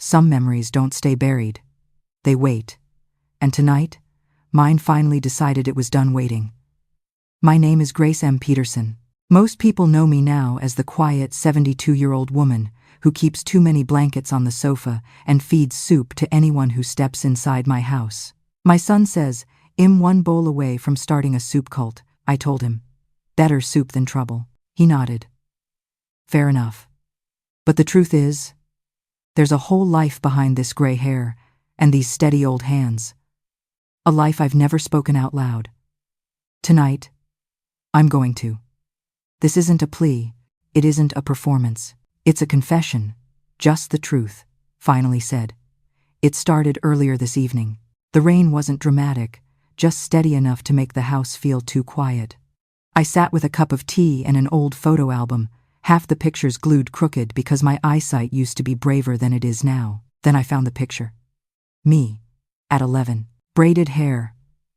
Some memories don't stay buried. They wait. And tonight, mine finally decided it was done waiting. My name is Grace M. Peterson. Most people know me now as the quiet 72-year-old woman who keeps too many blankets on the sofa and feeds soup to anyone who steps inside my house. My son says, "I'm one bowl away from starting a soup cult," I told him. "Better soup than trouble." He nodded. Fair enough. But the truth is, there's a whole life behind this gray hair and these steady old hands. A life I've never spoken out loud. Tonight, I'm going to. This isn't a plea. It isn't a performance. It's a confession. Just the truth, finally said. It started earlier this evening. The rain wasn't dramatic, just steady enough to make the house feel too quiet. I sat with a cup of tea and an old photo album, half the pictures glued crooked because my eyesight used to be braver than it is now. Then I found the picture. Me, at 11. Braided hair,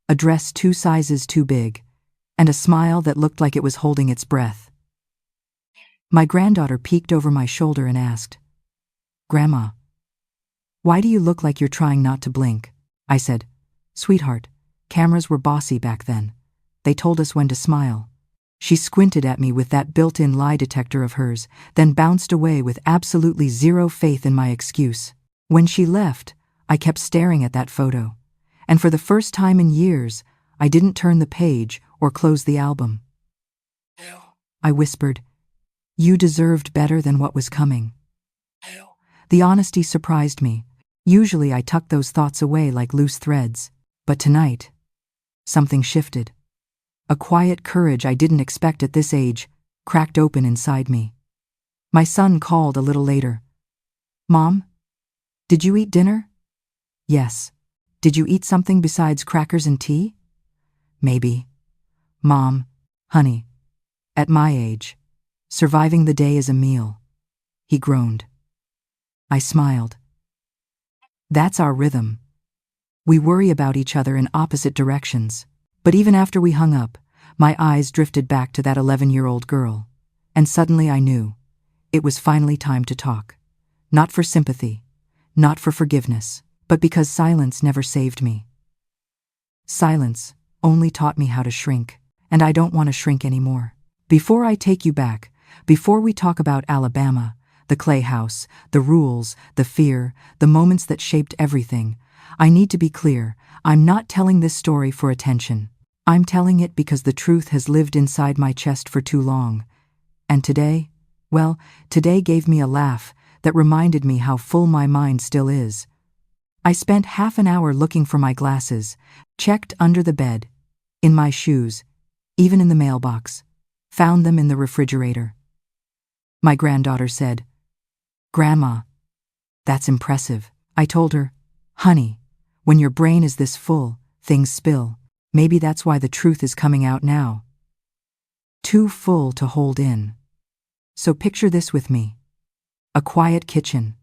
a dress 2 sizes too big, and a smile that looked like it was holding its breath. My granddaughter peeked over my shoulder and asked, "Grandma, why do you look like you're trying not to blink?" I said, "Sweetheart, cameras were bossy back then. They told us when to smile." She squinted at me with that built-in lie detector of hers, then bounced away with absolutely zero faith in my excuse. When she left, I kept staring at that photo, and for the first time in years, I didn't turn the page or close the album. I whispered, "You deserved better than what was coming." The honesty surprised me. Usually I tuck those thoughts away like loose threads, but tonight, something shifted. A quiet courage I didn't expect at this age cracked open inside me. My son called a little later. "Mom, did you eat dinner?" "Yes." "Did you eat something besides crackers and tea?" "Maybe." "Mom, honey, at my age, surviving the day is a meal." He groaned. I smiled. That's our rhythm. We worry about each other in opposite directions. But even after we hung up, my eyes drifted back to that 11-year-old girl, and suddenly I knew it was finally time to talk. Not for sympathy, not for forgiveness, but because silence never saved me. Silence only taught me how to shrink, and I don't want to shrink anymore. Before I take you back, before we talk about Alabama, the clay house, the rules, the fear, the moments that shaped everything, I need to be clear. I'm not telling this story for attention. I'm telling it because the truth has lived inside my chest for too long. And today, well, today gave me a laugh that reminded me how full my mind still is. I spent half an hour looking for my glasses, checked under the bed, in my shoes, even in the mailbox, found them in the refrigerator. My granddaughter said, "Grandma, that's impressive." I told her, "Honey, when your brain is this full, things spill. Maybe that's why the truth is coming out now. Too full to hold in." So picture this with me. A quiet kitchen,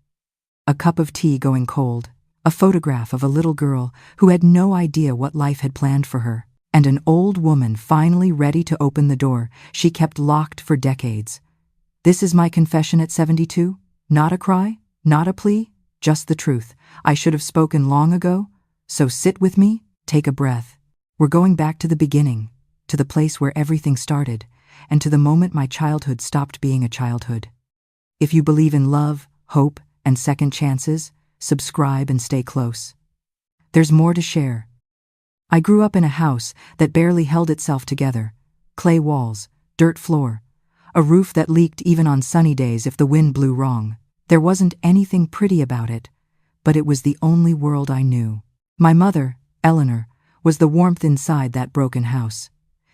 a cup of tea going cold, a photograph of a little girl who had no idea what life had planned for her, and an old woman finally ready to open the door she kept locked for decades. This is my confession at 72? Not a cry, not a plea, just the truth. I should have spoken long ago, so sit with me, take a breath. We're going back to the beginning, to the place where everything started, and to the moment my childhood stopped being a childhood. If you believe in love, hope, and second chances, subscribe and stay close. There's more to share. I grew up in a house that barely held itself together. Clay walls, dirt floor, a roof that leaked even on sunny days if the wind blew wrong. There wasn't anything pretty about it, but it was the only world I knew. My mother, Eleanor, was the warmth inside that broken house.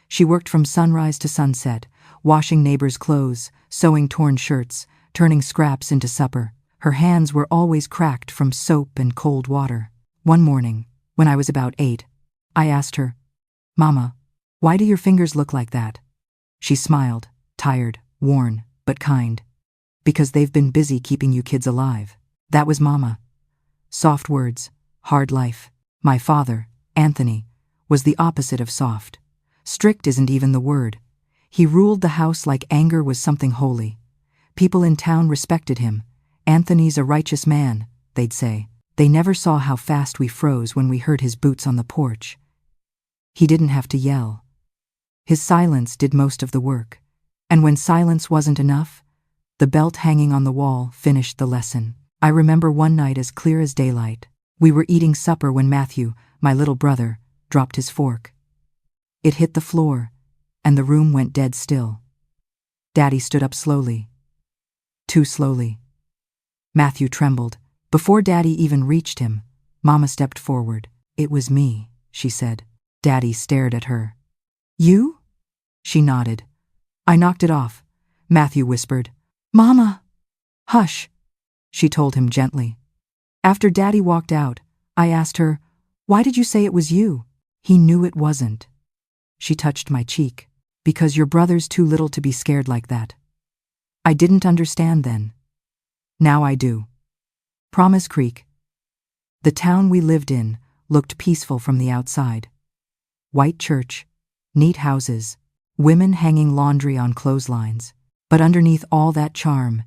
She worked from sunrise to sunset, washing neighbors' clothes, sewing torn shirts, turning scraps into supper. Her hands were always cracked from soap and cold water. One morning, when I was about 8, I asked her, "Mama, why do your fingers look like that?" She smiled, tired, worn, but kind. "Because they've been busy keeping you kids alive." That was Mama. Soft words, hard life. My father, Anthony, was the opposite of soft. Strict isn't even the word. He ruled the house like anger was something holy. People in town respected him. "Anthony's a righteous man," they'd say. They never saw how fast we froze when we heard his boots on the porch. He didn't have to yell. His silence did most of the work. And when silence wasn't enough, the belt hanging on the wall finished the lesson. I remember one night as clear as daylight. We were eating supper when Matthew, my little brother, dropped his fork. It hit the floor, and the room went dead still. Daddy stood up slowly. Too slowly. Matthew trembled. Before Daddy even reached him, Mama stepped forward. "It was me," she said. Daddy stared at her. "You?" She nodded. "I knocked it off," Matthew whispered. "Mama!" "Hush," she told him gently. After Daddy walked out, I asked her, "Why did you say it was you?" "He knew it wasn't." She touched my cheek. "Because your brother's too little to be scared like that." I didn't understand then. Now I do. Promise Creek. The town we lived in looked peaceful from the outside. White church, neat houses, women hanging laundry on clotheslines. But underneath all that charm,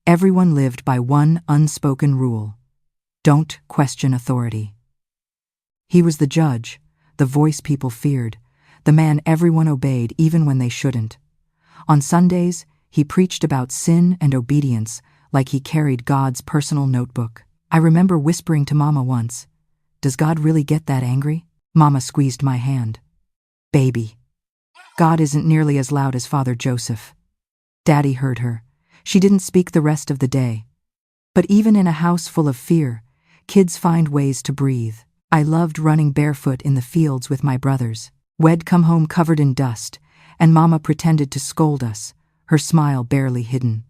everyone lived by one unspoken rule: don't question authority. He was the judge, the voice people feared, the man everyone obeyed even when they shouldn't. On Sundays, he preached about sin and obedience like he carried God's personal notebook. I remember whispering to Mama once, "Does God really get that angry?" Mama squeezed my hand. "Baby, God isn't nearly as loud as Father Joseph." Daddy heard her. She didn't speak the rest of the day. But even in a house full of fear, kids find ways to breathe. I loved running barefoot in the fields with my brothers. We'd come home covered in dust, and Mama pretended to scold us, her smile barely hidden.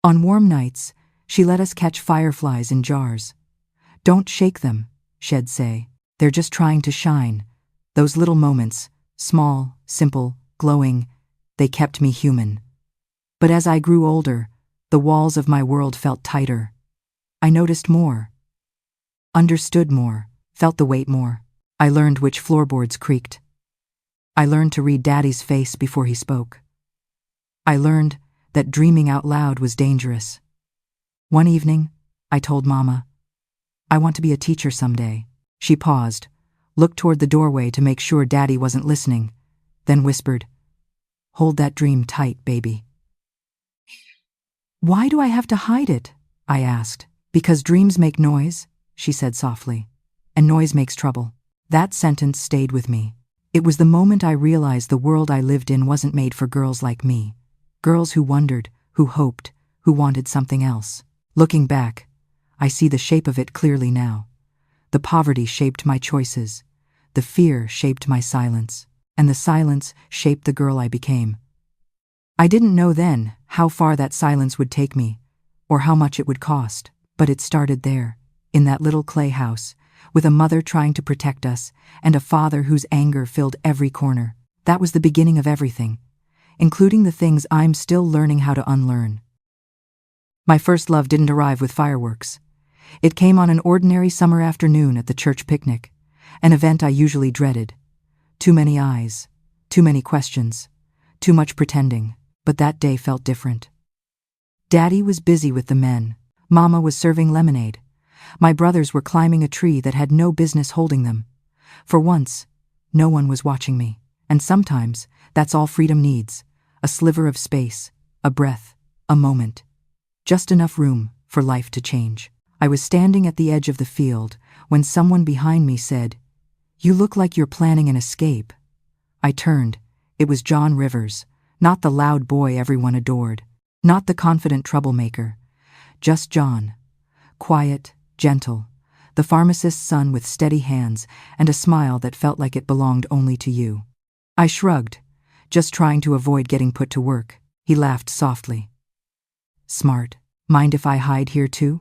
On warm nights, she let us catch fireflies in jars. "Don't shake them," she'd say. "They're just trying to shine." Those little moments, small, simple, glowing, they kept me human. But as I grew older, the walls of my world felt tighter. I noticed more, understood more, felt the weight more. I learned which floorboards creaked. I learned to read Daddy's face before he spoke. I learned that dreaming out loud was dangerous. One evening, I told Mama, "I want to be a teacher someday." She paused, looked toward the doorway to make sure Daddy wasn't listening, then whispered, "Hold that dream tight, baby." "Why do I have to hide it?" I asked. "Because dreams make noise," she said softly, "and noise makes trouble." That sentence stayed with me. It was the moment I realized the world I lived in wasn't made for girls like me. Girls who wondered, who hoped, who wanted something else. Looking back, I see the shape of it clearly now. The poverty shaped my choices. The fear shaped my silence. And the silence shaped the girl I became. I didn't know then how far that silence would take me, or how much it would cost. But it started there, in that little clay house, with a mother trying to protect us, and a father whose anger filled every corner. That was the beginning of everything, including the things I'm still learning how to unlearn. My first love didn't arrive with fireworks. It came on an ordinary summer afternoon at the church picnic, an event I usually dreaded. Too many eyes, too many questions, too much pretending, but that day felt different. Daddy was busy with the men. Mama was serving lemonade. My brothers were climbing a tree that had no business holding them. For once, no one was watching me. And sometimes, that's all freedom needs. A sliver of space, a breath, a moment. Just enough room for life to change. I was standing at the edge of the field when someone behind me said, "You look like you're planning an escape." I turned. It was John Rivers, not the loud boy everyone adored, not the confident troublemaker. Just John. Quiet, gentle, the pharmacist's son with steady hands and a smile that felt like it belonged only to you. I shrugged, just trying to avoid getting put to work. He laughed softly. "Smart. Mind if I hide here too?"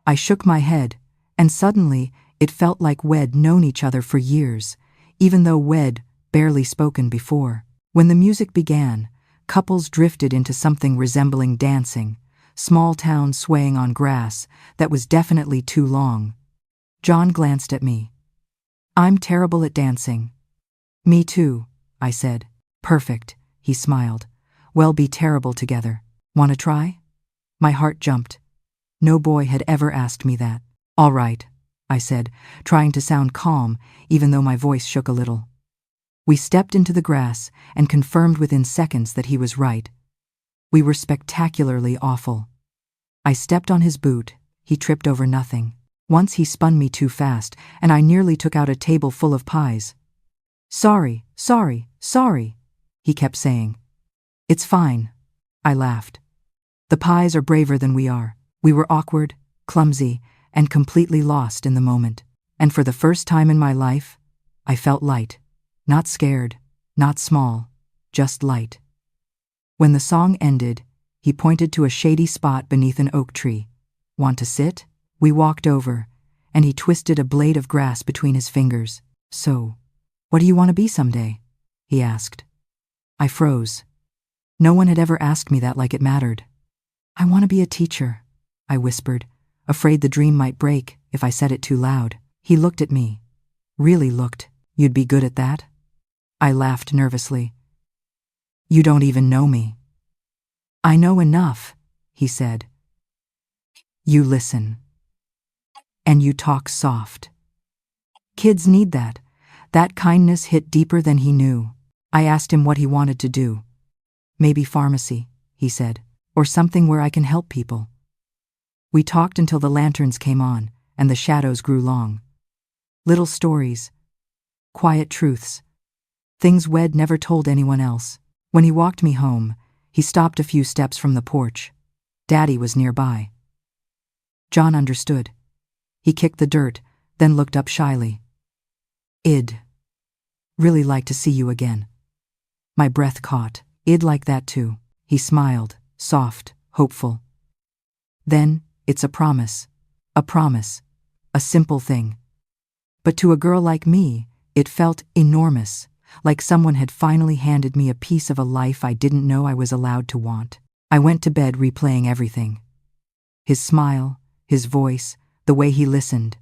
I shook my head, and suddenly it felt like we'd known each other for years, even though we'd barely spoken before. When the music began, couples drifted into something resembling dancing, small towns swaying on grass that was definitely too long. John glanced at me. "I'm terrible at dancing." "Me too," I said. "Perfect," he smiled. "We'll be terrible together. Wanna try?" My heart jumped. No boy had ever asked me that. All right, I said, trying to sound calm, even though my voice shook a little. We stepped into the grass and confirmed within seconds that he was right. We were spectacularly awful. I stepped on his boot. He tripped over nothing. Once he spun me too fast, and I nearly took out a table full of pies. Sorry, sorry, sorry, he kept saying. It's fine, I laughed. The pies are braver than we are. We were awkward, clumsy, and completely lost in the moment. And for the first time in my life, I felt light. Not scared, not small, just light. When the song ended, he pointed to a shady spot beneath an oak tree. Want to sit? We walked over, and he twisted a blade of grass between his fingers. So, what do you want to be someday? He asked. I froze. No one had ever asked me that like it mattered. I want to be a teacher, I whispered, afraid the dream might break if I said it too loud. He looked at me. Really looked. You'd be good at that? I laughed nervously. You don't even know me. I know enough, he said. You listen. And you talk soft. Kids need that. That kindness hit deeper than he knew. I asked him what he wanted to do. Maybe pharmacy, he said, or something where I can help people. We talked until the lanterns came on and the shadows grew long. Little stories, quiet truths, things Wed never told anyone else. When he walked me home, he stopped a few steps from the porch. Daddy was nearby. John understood. He kicked the dirt, then looked up shyly. I'd really like to see you again. My breath caught. I'd like that too. He smiled, soft, hopeful. Then, it's a promise. A simple thing. But to a girl like me, it felt enormous, like someone had finally handed me a piece of a life I didn't know I was allowed to want. I went to bed replaying everything. His smile, his voice, the way he listened.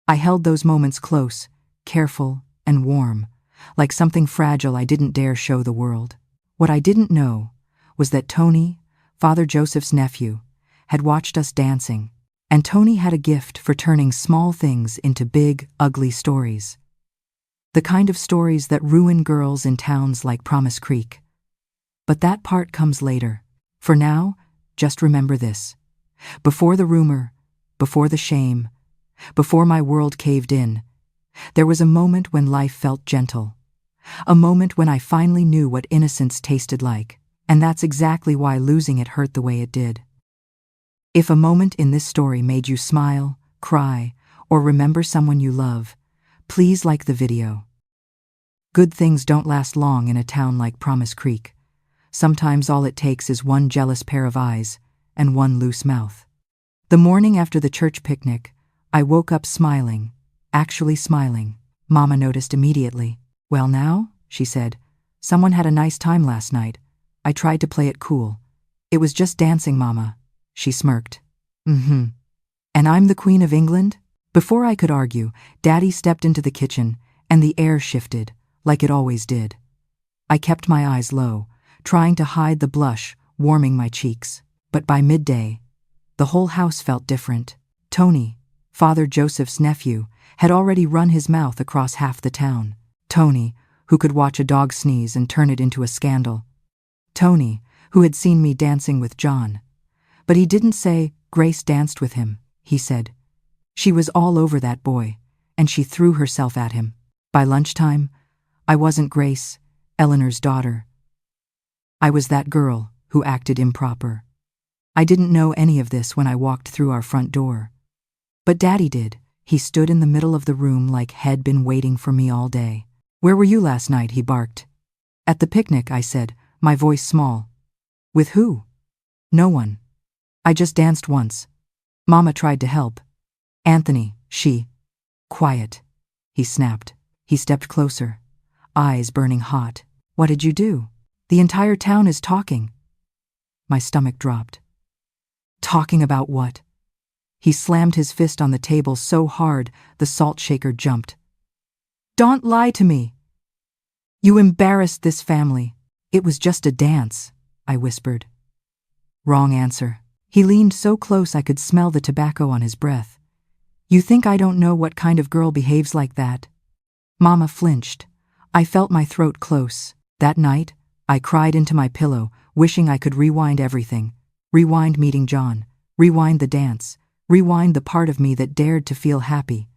I held those moments close, careful and warm, like something fragile I didn't dare show the world. What I didn't know was that Tony, Father Joseph's nephew, had watched us dancing, and Tony had a gift for turning small things into big, ugly stories. The kind of stories that ruin girls in towns like Promise Creek. But that part comes later. For now, just remember this. Before the rumor, before the shame, before my world caved in, there was a moment when life felt gentle. A moment when I finally knew what innocence tasted like, and that's exactly why losing it hurt the way it did. If a moment in this story made you smile, cry, or remember someone you love, please like the video. Good things don't last long in a town like Promise Creek. Sometimes all it takes is one jealous pair of eyes and one loose mouth. The morning after the church picnic, I woke up smiling, actually smiling. Mama noticed immediately. Well now, she said, someone had a nice time last night. I tried to play it cool. It was just dancing, Mama. She smirked. And I'm the Queen of England? Before I could argue, Daddy stepped into the kitchen, and the air shifted, like it always did. I kept my eyes low, trying to hide the blush warming my cheeks. But by midday, the whole house felt different. Tony, Father Joseph's nephew, had already run his mouth across half the town. Tony, who could watch a dog sneeze and turn it into a scandal. Tony, who had seen me dancing with John. But he didn't say, Grace danced with him, he said. She was all over that boy, and she threw herself at him. By lunchtime, I wasn't Grace, Eleanor's daughter. I was that girl who acted improper. I didn't know any of this when I walked through our front door. But Daddy did. He stood in the middle of the room like he'd been waiting for me all day. Where were you last night? He barked. At the picnic, I said, my voice small. With who? No one. I just danced once. Mama tried to help. Anthony, she. Quiet, he snapped. He stepped closer, eyes burning hot. What did you do? The entire town is talking. My stomach dropped. Talking about what? He slammed his fist on the table so hard the salt shaker jumped. Don't lie to me. You embarrassed this family. It was just a dance, I whispered. Wrong answer. He leaned so close I could smell the tobacco on his breath. You think I don't know what kind of girl behaves like that? Mama flinched. I felt my throat close. That night, I cried into my pillow, wishing I could rewind everything. Rewind meeting John. Rewind the dance. Rewind the part of me that dared to feel happy.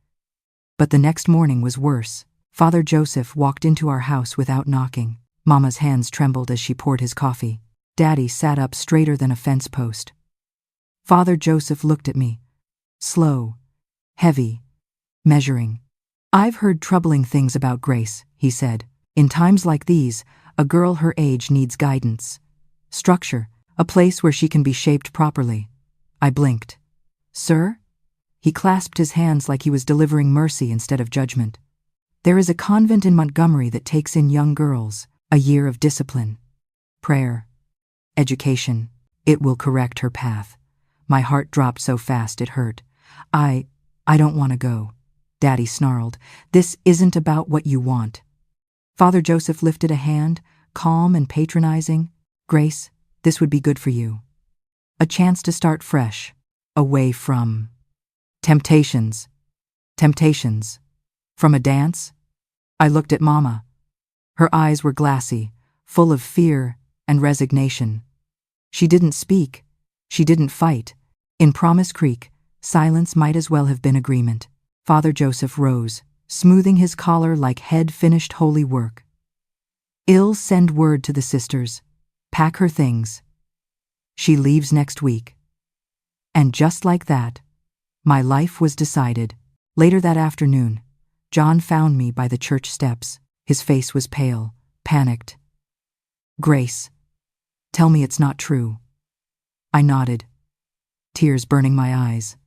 But the next morning was worse. Father Joseph walked into our house without knocking. Mama's hands trembled as she poured his coffee. Daddy sat up straighter than a fence post. Father Joseph looked at me. Slow, heavy, measuring. I've heard troubling things about Grace, he said. In times like these, a girl her age needs guidance. Structure, a place where she can be shaped properly. I blinked. Sir? He clasped his hands like he was delivering mercy instead of judgment. There is a convent in Montgomery that takes in young girls, a year of discipline, prayer, education. It will correct her path. My heart dropped so fast it hurt. I don't want to go. Daddy snarled. This isn't about what you want. Father Joseph lifted a hand, calm and patronizing. Grace, this would be good for you. A chance to start fresh, away from temptations. Temptations. From a dance? I looked at Mama. Her eyes were glassy, full of fear and resignation. She didn't speak. She didn't fight. In Promise Creek, silence might as well have been agreement. Father Joseph rose, smoothing his collar like head finished holy work. I'll send word to the sisters. Pack her things. She leaves next week. And just like that, my life was decided. Later that afternoon, John found me by the church steps. His face was pale, panicked. Grace, tell me it's not true. I nodded, tears burning my eyes.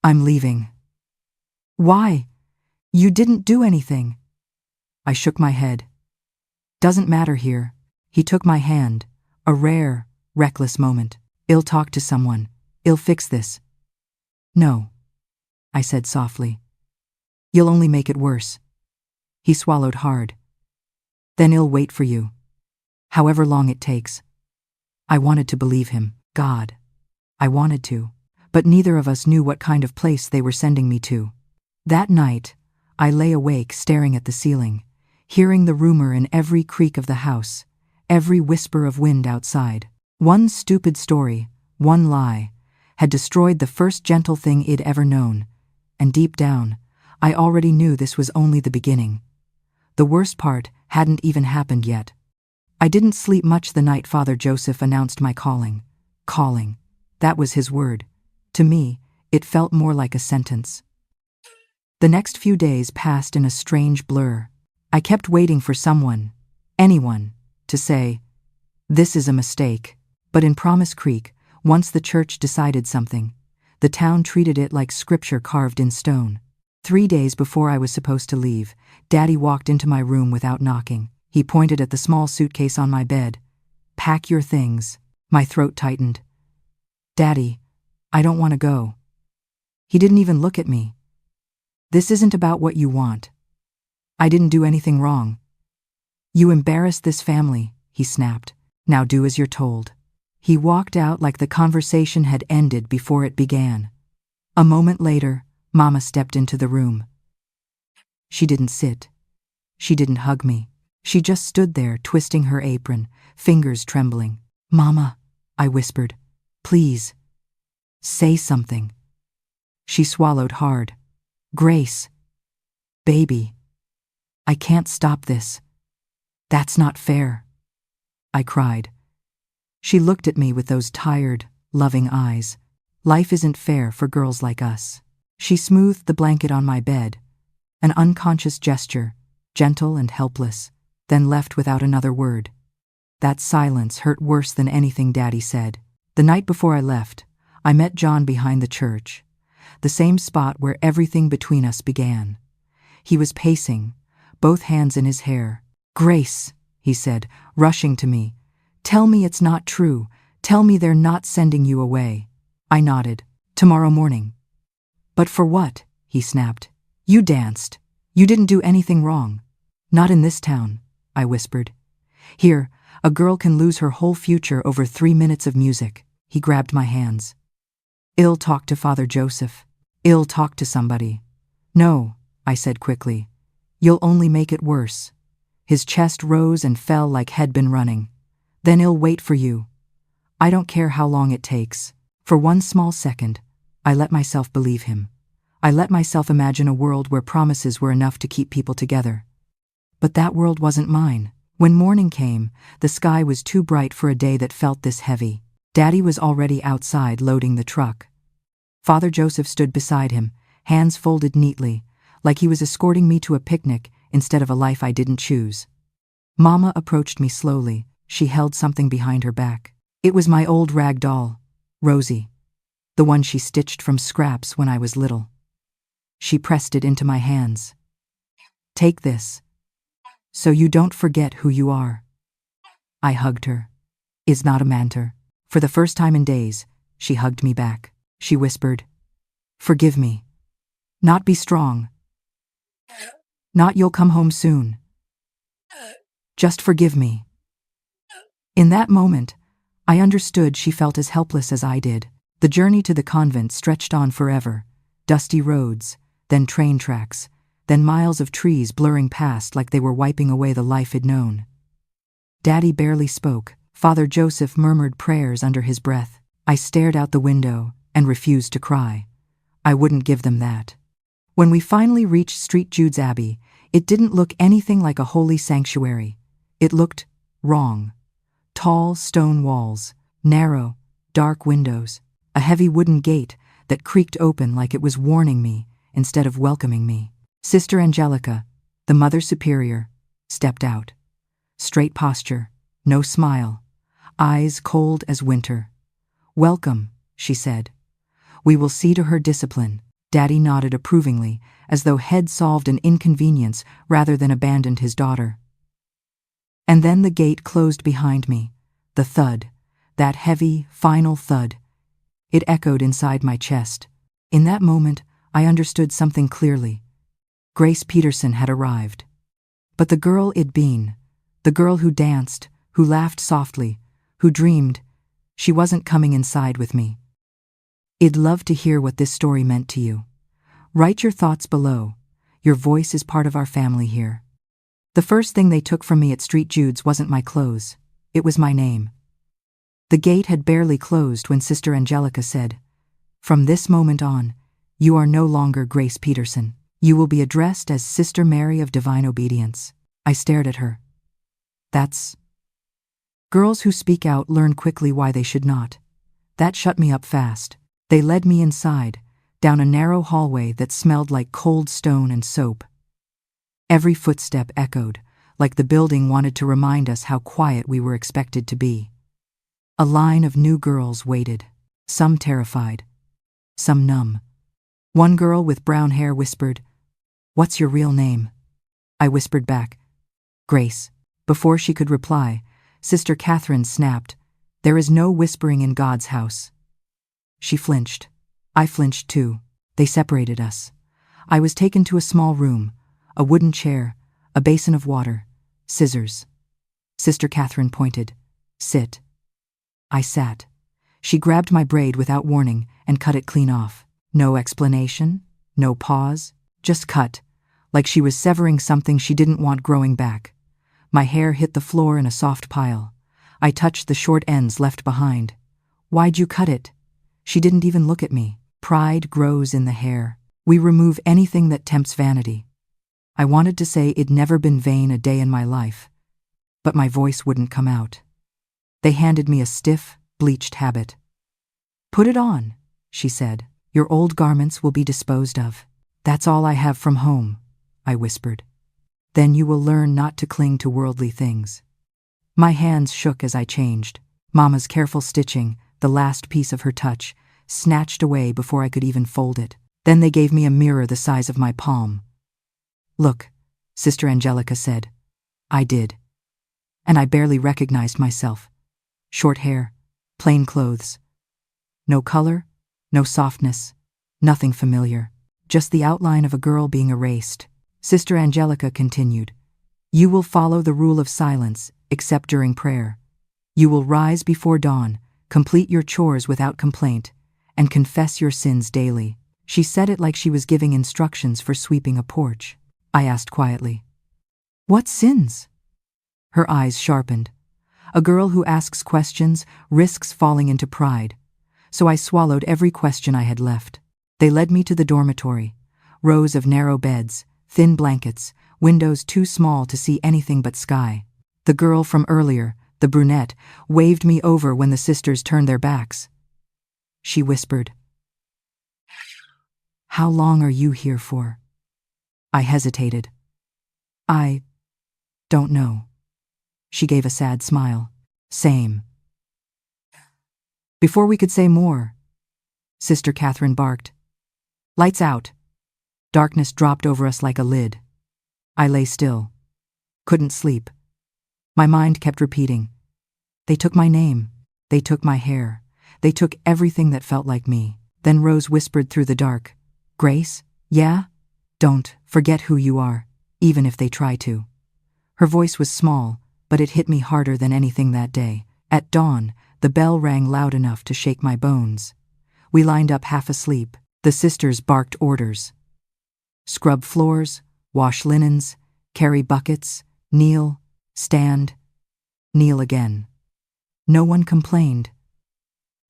I'm leaving. Why? You didn't do anything. I shook my head. Doesn't matter here. He took my hand, a rare, reckless moment. I'll talk to someone. I'll fix this. No, I said softly. You'll only make it worse. He swallowed hard. Then I'll wait for you. However long it takes. I wanted to believe him. God. I wanted to. But neither of us knew what kind of place they were sending me to. That night, I lay awake staring at the ceiling, hearing the rumor in every creak of the house, every whisper of wind outside. One stupid story, one lie, had destroyed the first gentle thing I'd ever known, and deep down, I already knew this was only the beginning. The worst part hadn't even happened yet. I didn't sleep much the night Father Joseph announced my calling. Calling. That was his word. To me, it felt more like a sentence. The next few days passed in a strange blur. I kept waiting for someone, anyone, to say, this is a mistake. But in Promise Creek, once the church decided something, the town treated it like scripture carved in stone. 3 days before I was supposed to leave, Daddy walked into my room without knocking. He pointed at the small suitcase on my bed. Pack your things. My throat tightened. Daddy, I don't want to go. He didn't even look at me. This isn't about what you want. I didn't do anything wrong. You embarrassed this family, he snapped. Now do as you're told. He walked out like the conversation had ended before it began. A moment later, Mama stepped into the room. She didn't sit. She didn't hug me. She just stood there, twisting her apron, fingers trembling. Mama, I whispered, please, say something. She swallowed hard. Grace. Baby. I can't stop this. That's not fair. I cried. She looked at me with those tired, loving eyes. Life isn't fair for girls like us. She smoothed the blanket on my bed, an unconscious gesture, gentle and helpless, then left without another word. That silence hurt worse than anything Daddy said. The night before I left, I met John behind the church, the same spot where everything between us began. He was pacing, both hands in his hair. Grace, he said, rushing to me. Tell me it's not true. Tell me they're not sending you away. I nodded. Tomorrow morning. But for what? He snapped. You danced. You didn't do anything wrong. Not in this town, I whispered. Here, a girl can lose her whole future over 3 minutes of music. He grabbed my hands. "I'll talk to Father Joseph. I'll talk to somebody." "No," I said quickly. "You'll only make it worse." His chest rose and fell like he'd been running. "Then I'll wait for you. I don't care how long it takes." For one small second, I let myself believe him. I let myself imagine a world where promises were enough to keep people together. But that world wasn't mine. When morning came, the sky was too bright for a day that felt this heavy. Daddy was already outside loading the truck. Father Joseph stood beside him, hands folded neatly, like he was escorting me to a picnic instead of a life I didn't choose. Mama approached me slowly. She held something behind her back. It was my old rag doll, Rosie, the one she stitched from scraps when I was little. She pressed it into my hands. "Take this, so you don't forget who you are." I hugged her. "Is not a manter." For the first time in days, she hugged me back. She whispered, "Forgive me. Not be strong. Not you'll come home soon. Just forgive me." In that moment, I understood she felt as helpless as I did. The journey to the convent stretched on forever. Dusty roads, then train tracks, then miles of trees blurring past like they were wiping away the life he'd known. Daddy barely spoke. Father Joseph murmured prayers under his breath. I stared out the window and refused to cry. I wouldn't give them that. When we finally reached St. Jude's Abbey, it didn't look anything like a holy sanctuary. It looked wrong. Tall stone walls, narrow, dark windows, a heavy wooden gate that creaked open like it was warning me instead of welcoming me. Sister Angelica, the Mother Superior, stepped out. Straight posture, no smile, eyes cold as winter. "Welcome," she said. "We will see to her discipline." Daddy nodded approvingly, as though he'd solved an inconvenience rather than abandoned his daughter. And then the gate closed behind me. The thud, that heavy, final thud. It echoed inside my chest. In that moment, I understood something clearly. Grace Peterson had arrived. But the girl it'd been, the girl who danced, who laughed softly, who dreamed, she wasn't coming inside with me. I'd love to hear what this story meant to you. Write your thoughts below. Your voice is part of our family here. The first thing they took from me at St. Jude's wasn't my clothes. It was my name. The gate had barely closed when Sister Angelica said, "From this moment on, you are no longer Grace Peterson. You will be addressed as Sister Mary of Divine Obedience." I stared at her. That's... Girls who speak out learn quickly why they should not. That shut me up fast. They led me inside, down a narrow hallway that smelled like cold stone and soap. Every footstep echoed, like the building wanted to remind us how quiet we were expected to be. A line of new girls waited, some terrified, some numb. One girl with brown hair whispered, "What's your real name?" I whispered back, "Grace." Before she could reply, Sister Catherine snapped, "There is no whispering in God's house." She flinched. I flinched too. They separated us. I was taken to a small room, a wooden chair, a basin of water, scissors. Sister Catherine pointed, "Sit." I sat. She grabbed my braid without warning and cut it clean off. No explanation, no pause, just cut, like she was severing something she didn't want growing back. My hair hit the floor in a soft pile. I touched the short ends left behind. "Why'd you cut it?" She didn't even look at me. Pride grows in the hair. We remove anything that tempts vanity. I wanted to say it'd never been vain a day in my life, but my voice wouldn't come out. They handed me a stiff, bleached habit. "Put it on," she said. "Your old garments will be disposed of." "That's all I have from home," I whispered. "Then you will learn not to cling to worldly things." My hands shook as I changed. Mama's careful stitching, the last piece of her touch, snatched away before I could even fold it. Then they gave me a mirror the size of my palm. "Look," Sister Angelica said. I did. And I barely recognized myself. Short hair, plain clothes. No color, no softness, nothing familiar. Just the outline of a girl being erased. Sister Angelica continued, "You will follow the rule of silence, except during prayer. You will rise before dawn, Complete your chores without complaint, and confess your sins daily. She said it like she was giving instructions for sweeping a porch. I asked quietly, "What sins?" Her eyes sharpened. A girl who asks questions risks falling into pride, so I swallowed every question I had left. They led me to the dormitory, rows of narrow beds, thin blankets, windows too small to see anything but sky. The girl from earlier, the brunette, waved me over when the sisters turned their backs. She whispered, "How long are you here for?" I hesitated. "I don't know." She gave a sad smile. "Same." Before we could say more, Sister Catherine barked, "Lights out." Darkness dropped over us like a lid. I lay still. Couldn't sleep. My mind kept repeating, "They took my name. They took my hair. They took everything that felt like me." Then Rose whispered through the dark, "Grace, yeah? Don't forget who you are, even if they try to." Her voice was small, but it hit me harder than anything that day. At dawn, the bell rang loud enough to shake my bones. We lined up half asleep. The sisters barked orders. Scrub floors, wash linens, carry buckets, kneel, stand, kneel again. No one complained.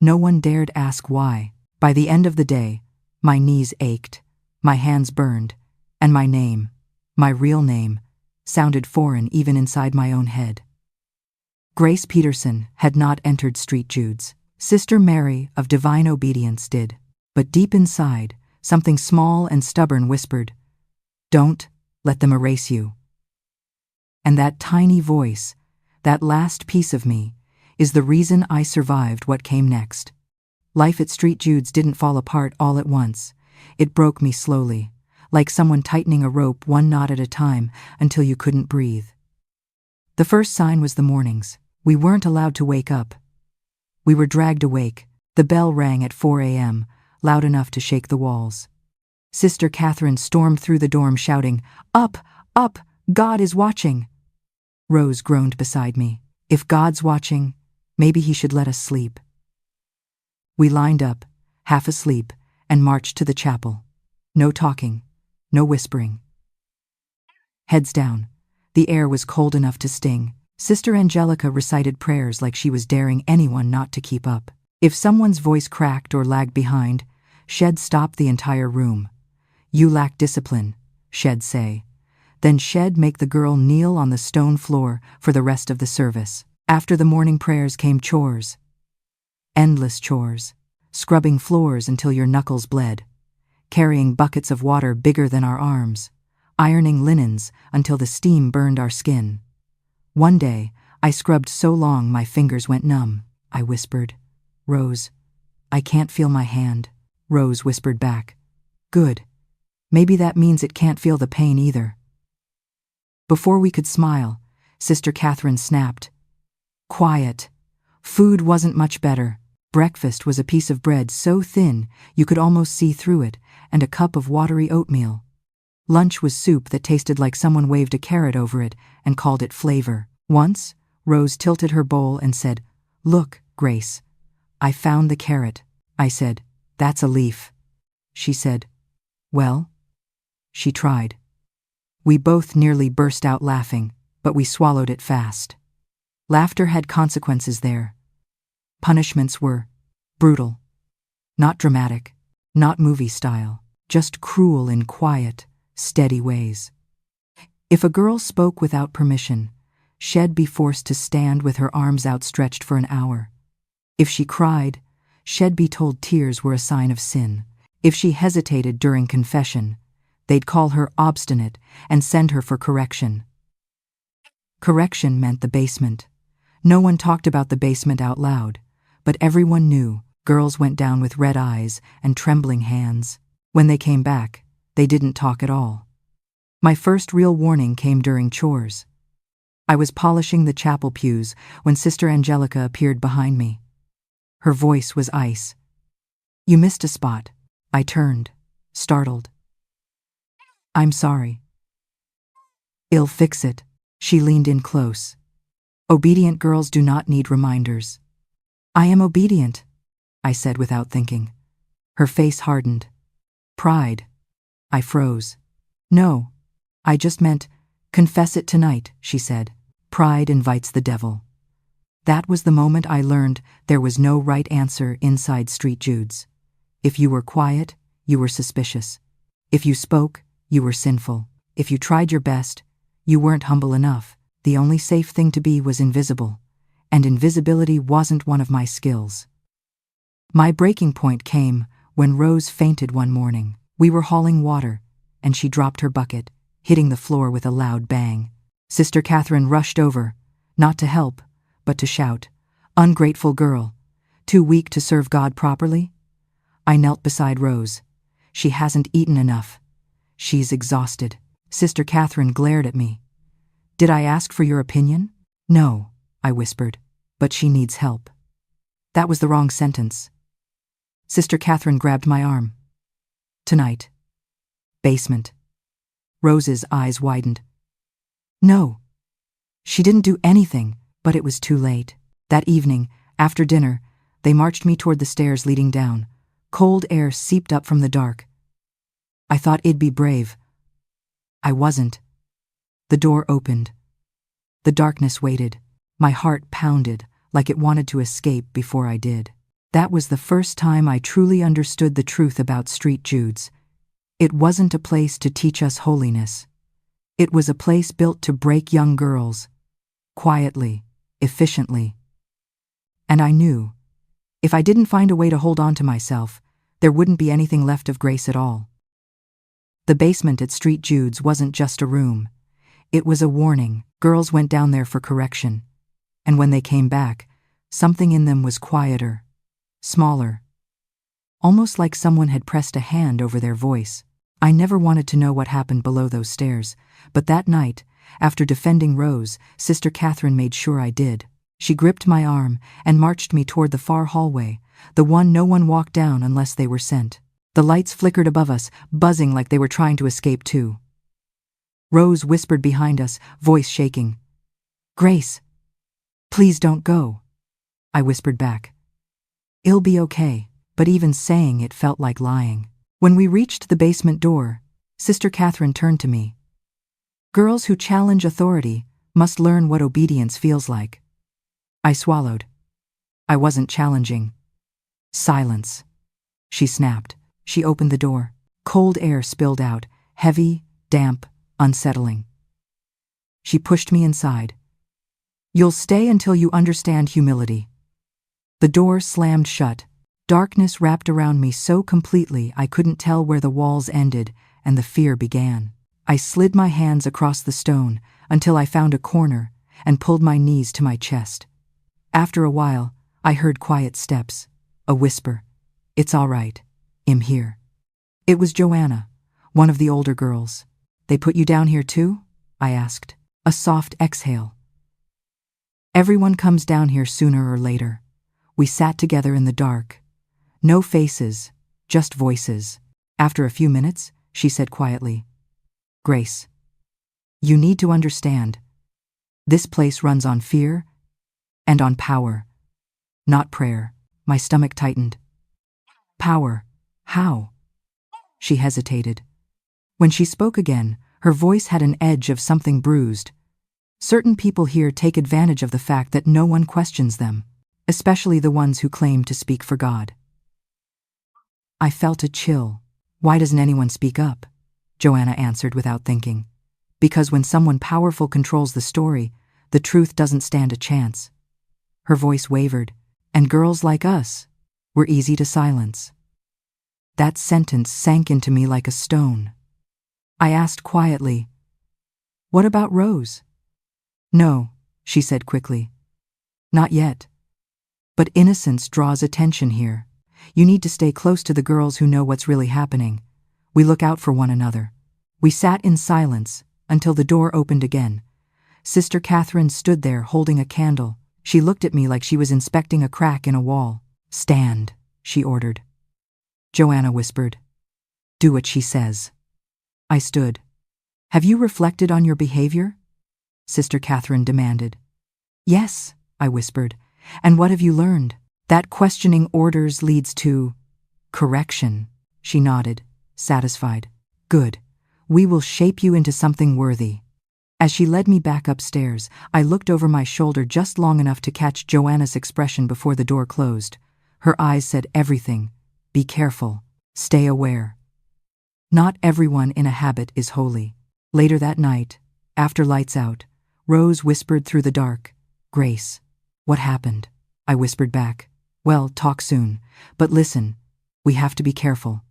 No one dared ask why. By the end of the day, my knees ached, my hands burned, and my name, my real name, sounded foreign even inside my own head. Grace Peterson had not entered St. Jude's. Sister Mary of Divine Obedience did. But deep inside, something small and stubborn whispered, "Don't let them erase you." And that tiny voice, that last piece of me, is the reason I survived what came next. Life at St. Jude's didn't fall apart all at once. It broke me slowly, like someone tightening a rope one knot at a time until you couldn't breathe. The first sign was the mornings. We weren't allowed to wake up. We were dragged awake. The bell rang at 4 a.m., loud enough to shake the walls. Sister Catherine stormed through the dorm shouting, "Up, up, God is watching." Rose groaned beside me. If God's watching, maybe he should let us sleep. We lined up, half asleep, and marched to the chapel. No talking, no whispering. Heads down. The air was cold enough to sting. Sister Angelica recited prayers like she was daring anyone not to keep up. If someone's voice cracked or lagged behind, she'd stop the entire room. "You lack discipline," she'd say. Then she'd make the girl kneel on the stone floor for the rest of the service. After the morning prayers came chores. Endless chores. Scrubbing floors until your knuckles bled. Carrying buckets of water bigger than our arms. Ironing linens until the steam burned our skin. One day, I scrubbed so long my fingers went numb. I whispered, "Rose, I can't feel my hand." Rose whispered back, "Good. Maybe that means it can't feel the pain either." Before we could smile, Sister Catherine snapped, "Quiet." Food wasn't much better. Breakfast was a piece of bread so thin you could almost see through it, and a cup of watery oatmeal. Lunch was soup that tasted like someone waved a carrot over it and called it flavor. Once, Rose tilted her bowl and said, "Look, Grace, I found the carrot." I said, "That's a leaf." She said, "Well?" She tried. We both nearly burst out laughing, but we swallowed it fast. Laughter had consequences there. Punishments were brutal. Not dramatic, not movie style, just cruel in quiet, steady ways. If a girl spoke without permission, she'd be forced to stand with her arms outstretched for an hour. If she cried, she'd be told tears were a sign of sin. If she hesitated during confession, they'd call her obstinate and send her for correction. Correction meant the basement. No one talked about the basement out loud, but everyone knew. Girls went down with red eyes and trembling hands. When they came back, they didn't talk at all. My first real warning came during chores. I was polishing the chapel pews when Sister Angelica appeared behind me. Her voice was ice. "You missed a spot." I turned, startled. "I'm sorry." "I'll fix it." She leaned in close. Obedient girls do not need reminders. I am obedient, I said without thinking. Her face hardened. Pride. I froze. No, I just meant, confess it tonight, she said. Pride invites the devil. That was the moment I learned there was no right answer inside St. Jude's. If you were quiet, you were suspicious. If you spoke, you were sinful. If you tried your best, you weren't humble enough. The only safe thing to be was invisible, and invisibility wasn't one of my skills. My breaking point came when Rose fainted one morning. We were hauling water, and she dropped her bucket, hitting the floor with a loud bang. Sister Catherine rushed over, not to help, but to shout, "Ungrateful girl! Too weak to serve God properly?" I knelt beside Rose. She hasn't eaten enough. She's exhausted. Sister Catherine glared at me. Did I ask for your opinion? No, I whispered, but she needs help. That was the wrong sentence. Sister Catherine grabbed my arm. Tonight. Basement. Rose's eyes widened. No. She didn't do anything, but it was too late. That evening, after dinner, they marched me toward the stairs leading down. Cold air seeped up from the dark. I thought it'd be brave. I wasn't. The door opened. The darkness waited. My heart pounded like it wanted to escape before I did. That was the first time I truly understood the truth about St. Jude's. It wasn't a place to teach us holiness. It was a place built to break young girls. Quietly, efficiently. And I knew, if I didn't find a way to hold on to myself, there wouldn't be anything left of grace at all. The basement at St. Jude's wasn't just a room. It was a warning. Girls went down there for correction. And when they came back, something in them was quieter, smaller. Almost like someone had pressed a hand over their voice. I never wanted to know what happened below those stairs, but that night, after defending Rose, Sister Catherine made sure I did. She gripped my arm and marched me toward the far hallway, the one no one walked down unless they were sent. The lights flickered above us, buzzing like they were trying to escape too. Rose whispered behind us, voice shaking. "Grace, please don't go," I whispered back. "It'll be okay," but even saying it felt like lying. When we reached the basement door, Sister Catherine turned to me. "Girls who challenge authority must learn what obedience feels like." I swallowed. I wasn't challenging. "Silence," she snapped. She opened the door. Cold air spilled out, heavy, damp, unsettling. She pushed me inside. "You'll stay until you understand humility." The door slammed shut. Darkness wrapped around me so completely I couldn't tell where the walls ended and the fear began. I slid my hands across the stone until I found a corner and pulled my knees to my chest. After a while, I heard quiet steps, a whisper. "It's all right. I'm here." It was Joanna, one of the older girls. "They put you down here too?" I asked. A soft exhale. "Everyone comes down here sooner or later." We sat together in the dark. No faces, just voices. After a few minutes, she said quietly, "Grace, you need to understand. This place runs on fear and on power, not prayer." My stomach tightened. "Power? How?" She hesitated. When she spoke again, her voice had an edge of something bruised. "Certain people here take advantage of the fact that no one questions them, especially the ones who claim to speak for God." I felt a chill. "Why doesn't anyone speak up?" Joanna answered without thinking. "Because when someone powerful controls the story, the truth doesn't stand a chance." Her voice wavered. "And girls like us, we're easy to silence." That sentence sank into me like a stone. I asked quietly, "What about Rose?" "No," she said quickly. "Not yet. But innocence draws attention here. You need to stay close to the girls who know what's really happening. We look out for one another." We sat in silence until the door opened again. Sister Catherine stood there holding a candle. She looked at me like she was inspecting a crack in a wall. "Stand," she ordered. Joanna whispered, "Do what she says." I stood. "Have you reflected on your behavior?" Sister Catherine demanded. "Yes," I whispered. "And what have you learned?" That questioning orders leads to correction. She nodded, satisfied. Good. We will shape you into something worthy. As she led me back upstairs, I looked over my shoulder just long enough to catch Joanna's expression before the door closed. Her eyes said everything. Be careful. Stay aware. Not everyone in a habit is holy. Later that night, after lights out, Rose whispered through the dark, Grace, what happened? I whispered back, well, talk soon, but listen, we have to be careful.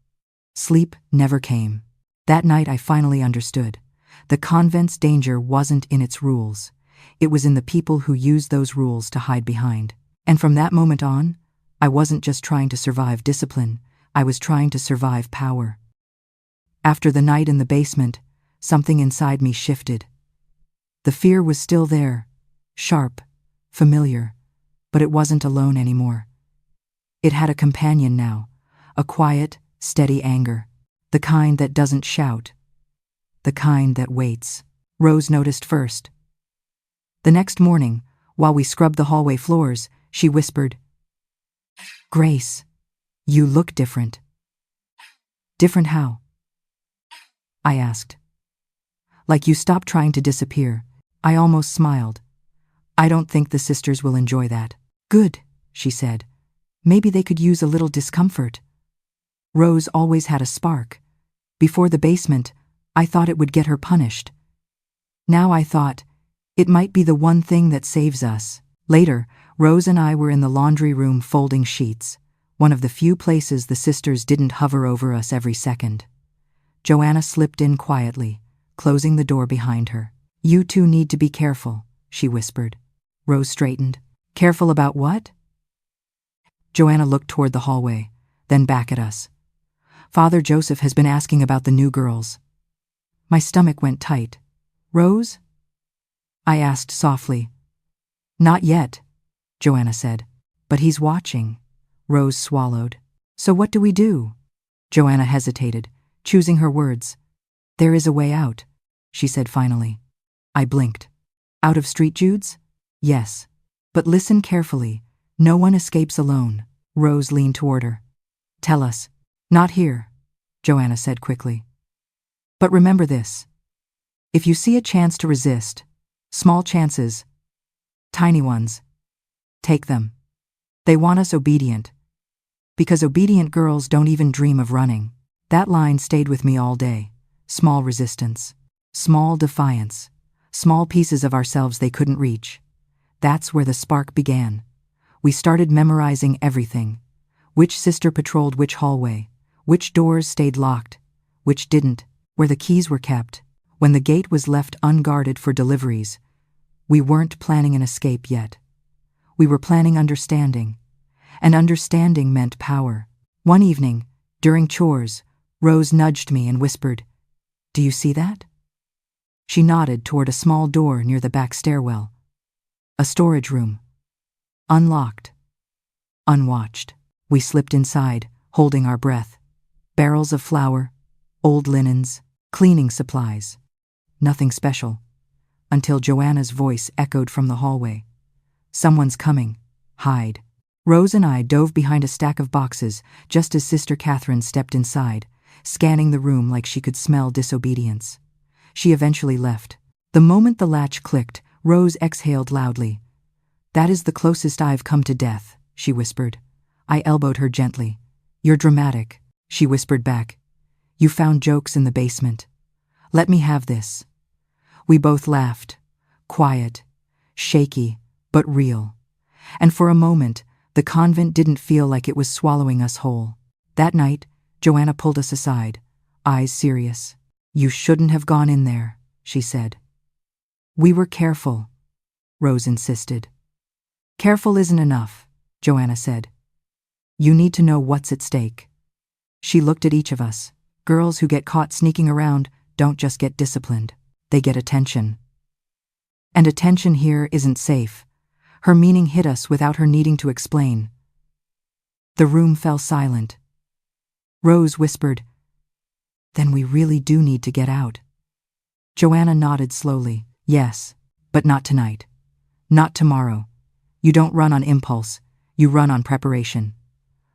Sleep never came. That night I finally understood. The convent's danger wasn't in its rules. It was in the people who used those rules to hide behind. And from that moment on, I wasn't just trying to survive discipline, I was trying to survive power. After the night in the basement, something inside me shifted. The fear was still there, sharp, familiar, but it wasn't alone anymore. It had a companion now, a quiet, steady anger, the kind that doesn't shout, the kind that waits. Rose noticed first. The next morning, while we scrubbed the hallway floors, she whispered, Grace, you look different. Different how? I asked. Like you stopped trying to disappear. I almost smiled. I don't think the sisters will enjoy that. Good, she said. Maybe they could use a little discomfort. Rose always had a spark. Before the basement, I thought it would get her punished. Now I thought, it might be the one thing that saves us. Later, Rose and I were in the laundry room folding sheets, one of the few places the sisters didn't hover over us every second. Joanna slipped in quietly, closing the door behind her. You two need to be careful, she whispered. Rose straightened. Careful about what? Joanna looked toward the hallway, then back at us. Father Joseph has been asking about the new girls. My stomach went tight. Rose? I asked softly. Not yet, Joanna said. But he's watching. Rose swallowed. So what do we do? Joanna hesitated, choosing her words. There is a way out, she said finally. I blinked. Out of Street Jude's? Yes. But listen carefully. No one escapes alone. Rose leaned toward her. Tell us. Not here, Joanna said quickly. But remember this. If you see a chance to resist, small chances, tiny ones, take them. They want us obedient. Because obedient girls don't even dream of running. That line stayed with me all day. Small resistance. Small defiance. Small pieces of ourselves they couldn't reach. That's where the spark began. We started memorizing everything. Which sister patrolled which hallway. Which doors stayed locked. Which didn't. Where the keys were kept. When the gate was left unguarded for deliveries. We weren't planning an escape yet. We were planning understanding. And understanding meant power. One evening, during chores, Rose nudged me and whispered, Do you see that? She nodded toward a small door near the back stairwell. A storage room. Unlocked. Unwatched. We slipped inside, holding our breath. Barrels of flour, old linens, cleaning supplies. Nothing special. Until Joanna's voice echoed from the hallway. Someone's coming. Hide. Rose and I dove behind a stack of boxes just as Sister Catherine stepped inside, scanning the room like she could smell disobedience. She eventually left. The moment the latch clicked, Rose exhaled loudly. That is the closest I've come to death, she whispered. I elbowed her gently. You're dramatic, she whispered back. You found jokes in the basement. Let me have this. We both laughed. Quiet, shaky, but real. And for a moment, the convent didn't feel like it was swallowing us whole. That night, Joanna pulled us aside, eyes serious. You shouldn't have gone in there, she said. We were careful, Rose insisted. Careful isn't enough, Joanna said. You need to know what's at stake. She looked at each of us. Girls who get caught sneaking around don't just get disciplined, they get attention. And attention here isn't safe. Her meaning hit us without her needing to explain. The room fell silent. Rose whispered, Then we really do need to get out. Joanna nodded slowly. Yes, but not tonight. Not tomorrow. You don't run on impulse. You run on preparation.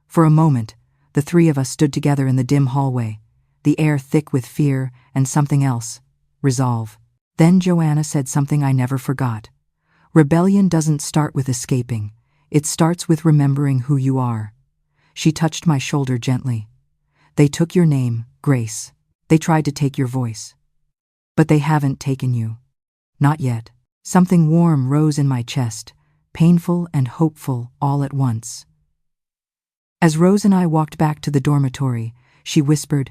For a moment, the three of us stood together in the dim hallway, the air thick with fear and something else, resolve. Then Joanna said something I never forgot. Rebellion doesn't start with escaping. It starts with remembering who you are. She touched my shoulder gently. They took your name, Grace. They tried to take your voice. But they haven't taken you. Not yet. Something warm rose in my chest, painful and hopeful all at once. As Rose and I walked back to the dormitory, she whispered,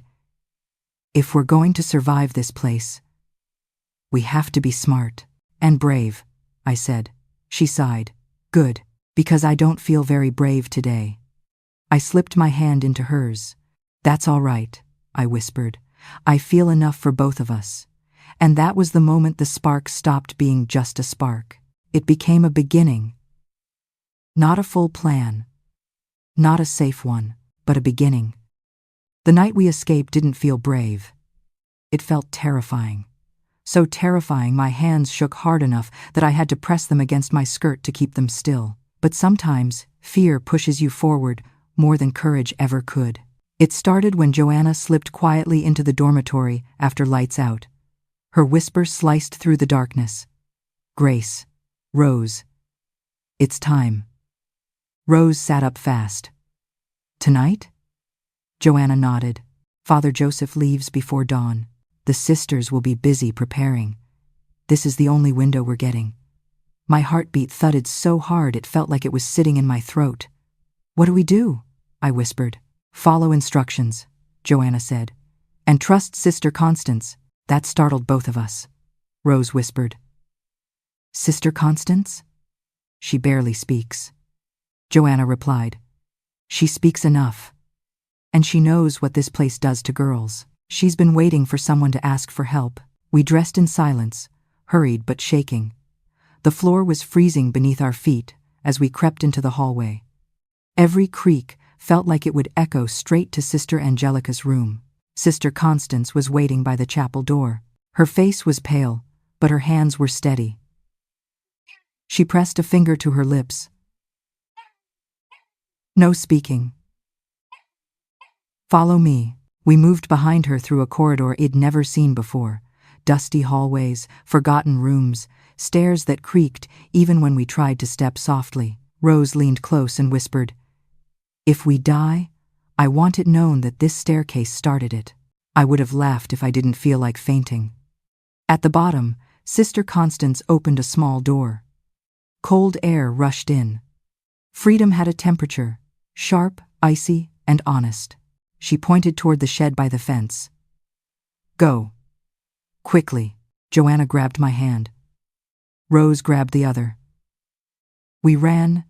"If we're going to survive this place, we have to be smart and brave," I said. She sighed. "Good, because I don't feel very brave today." I slipped my hand into hers. "That's all right," I whispered. "I feel enough for both of us." And that was the moment the spark stopped being just a spark. It became a beginning. Not a full plan. Not a safe one, but a beginning. The night we escaped didn't feel brave. It felt terrifying. So terrifying my hands shook hard enough that I had to press them against my skirt to keep them still. But sometimes, fear pushes you forward more than courage ever could. It started when Joanna slipped quietly into the dormitory after lights out. Her whisper sliced through the darkness. "Grace. Rose. It's time." Rose sat up fast. "Tonight?" Joanna nodded. "Father Joseph leaves before dawn. The sisters will be busy preparing. This is the only window we're getting." My heartbeat thudded so hard it felt like it was sitting in my throat. "What do we do?" I whispered. "Follow instructions," Joanna said. "And trust Sister Constance." That startled both of us. Rose whispered. "Sister Constance?" "She barely speaks." Joanna replied. "She speaks enough. And she knows what this place does to girls. She's been waiting for someone to ask for help." We dressed in silence, hurried but shaking. The floor was freezing beneath our feet as we crept into the hallway. Every creak felt like it would echo straight to Sister Angelica's room. Sister Constance was waiting by the chapel door. Her face was pale, but her hands were steady. She pressed a finger to her lips. "No speaking. Follow me." We moved behind her through a corridor I'd never seen before. Dusty hallways, forgotten rooms, stairs that creaked even when we tried to step softly. Rose leaned close and whispered, "If we die, I want it known that this staircase started it." I would have laughed if I didn't feel like fainting. At the bottom, Sister Constance opened a small door. Cold air rushed in. Freedom had a temperature, sharp, icy, and honest. She pointed toward the shed by the fence. "Go." Quickly, Joanna grabbed my hand. Rose grabbed the other. We ran,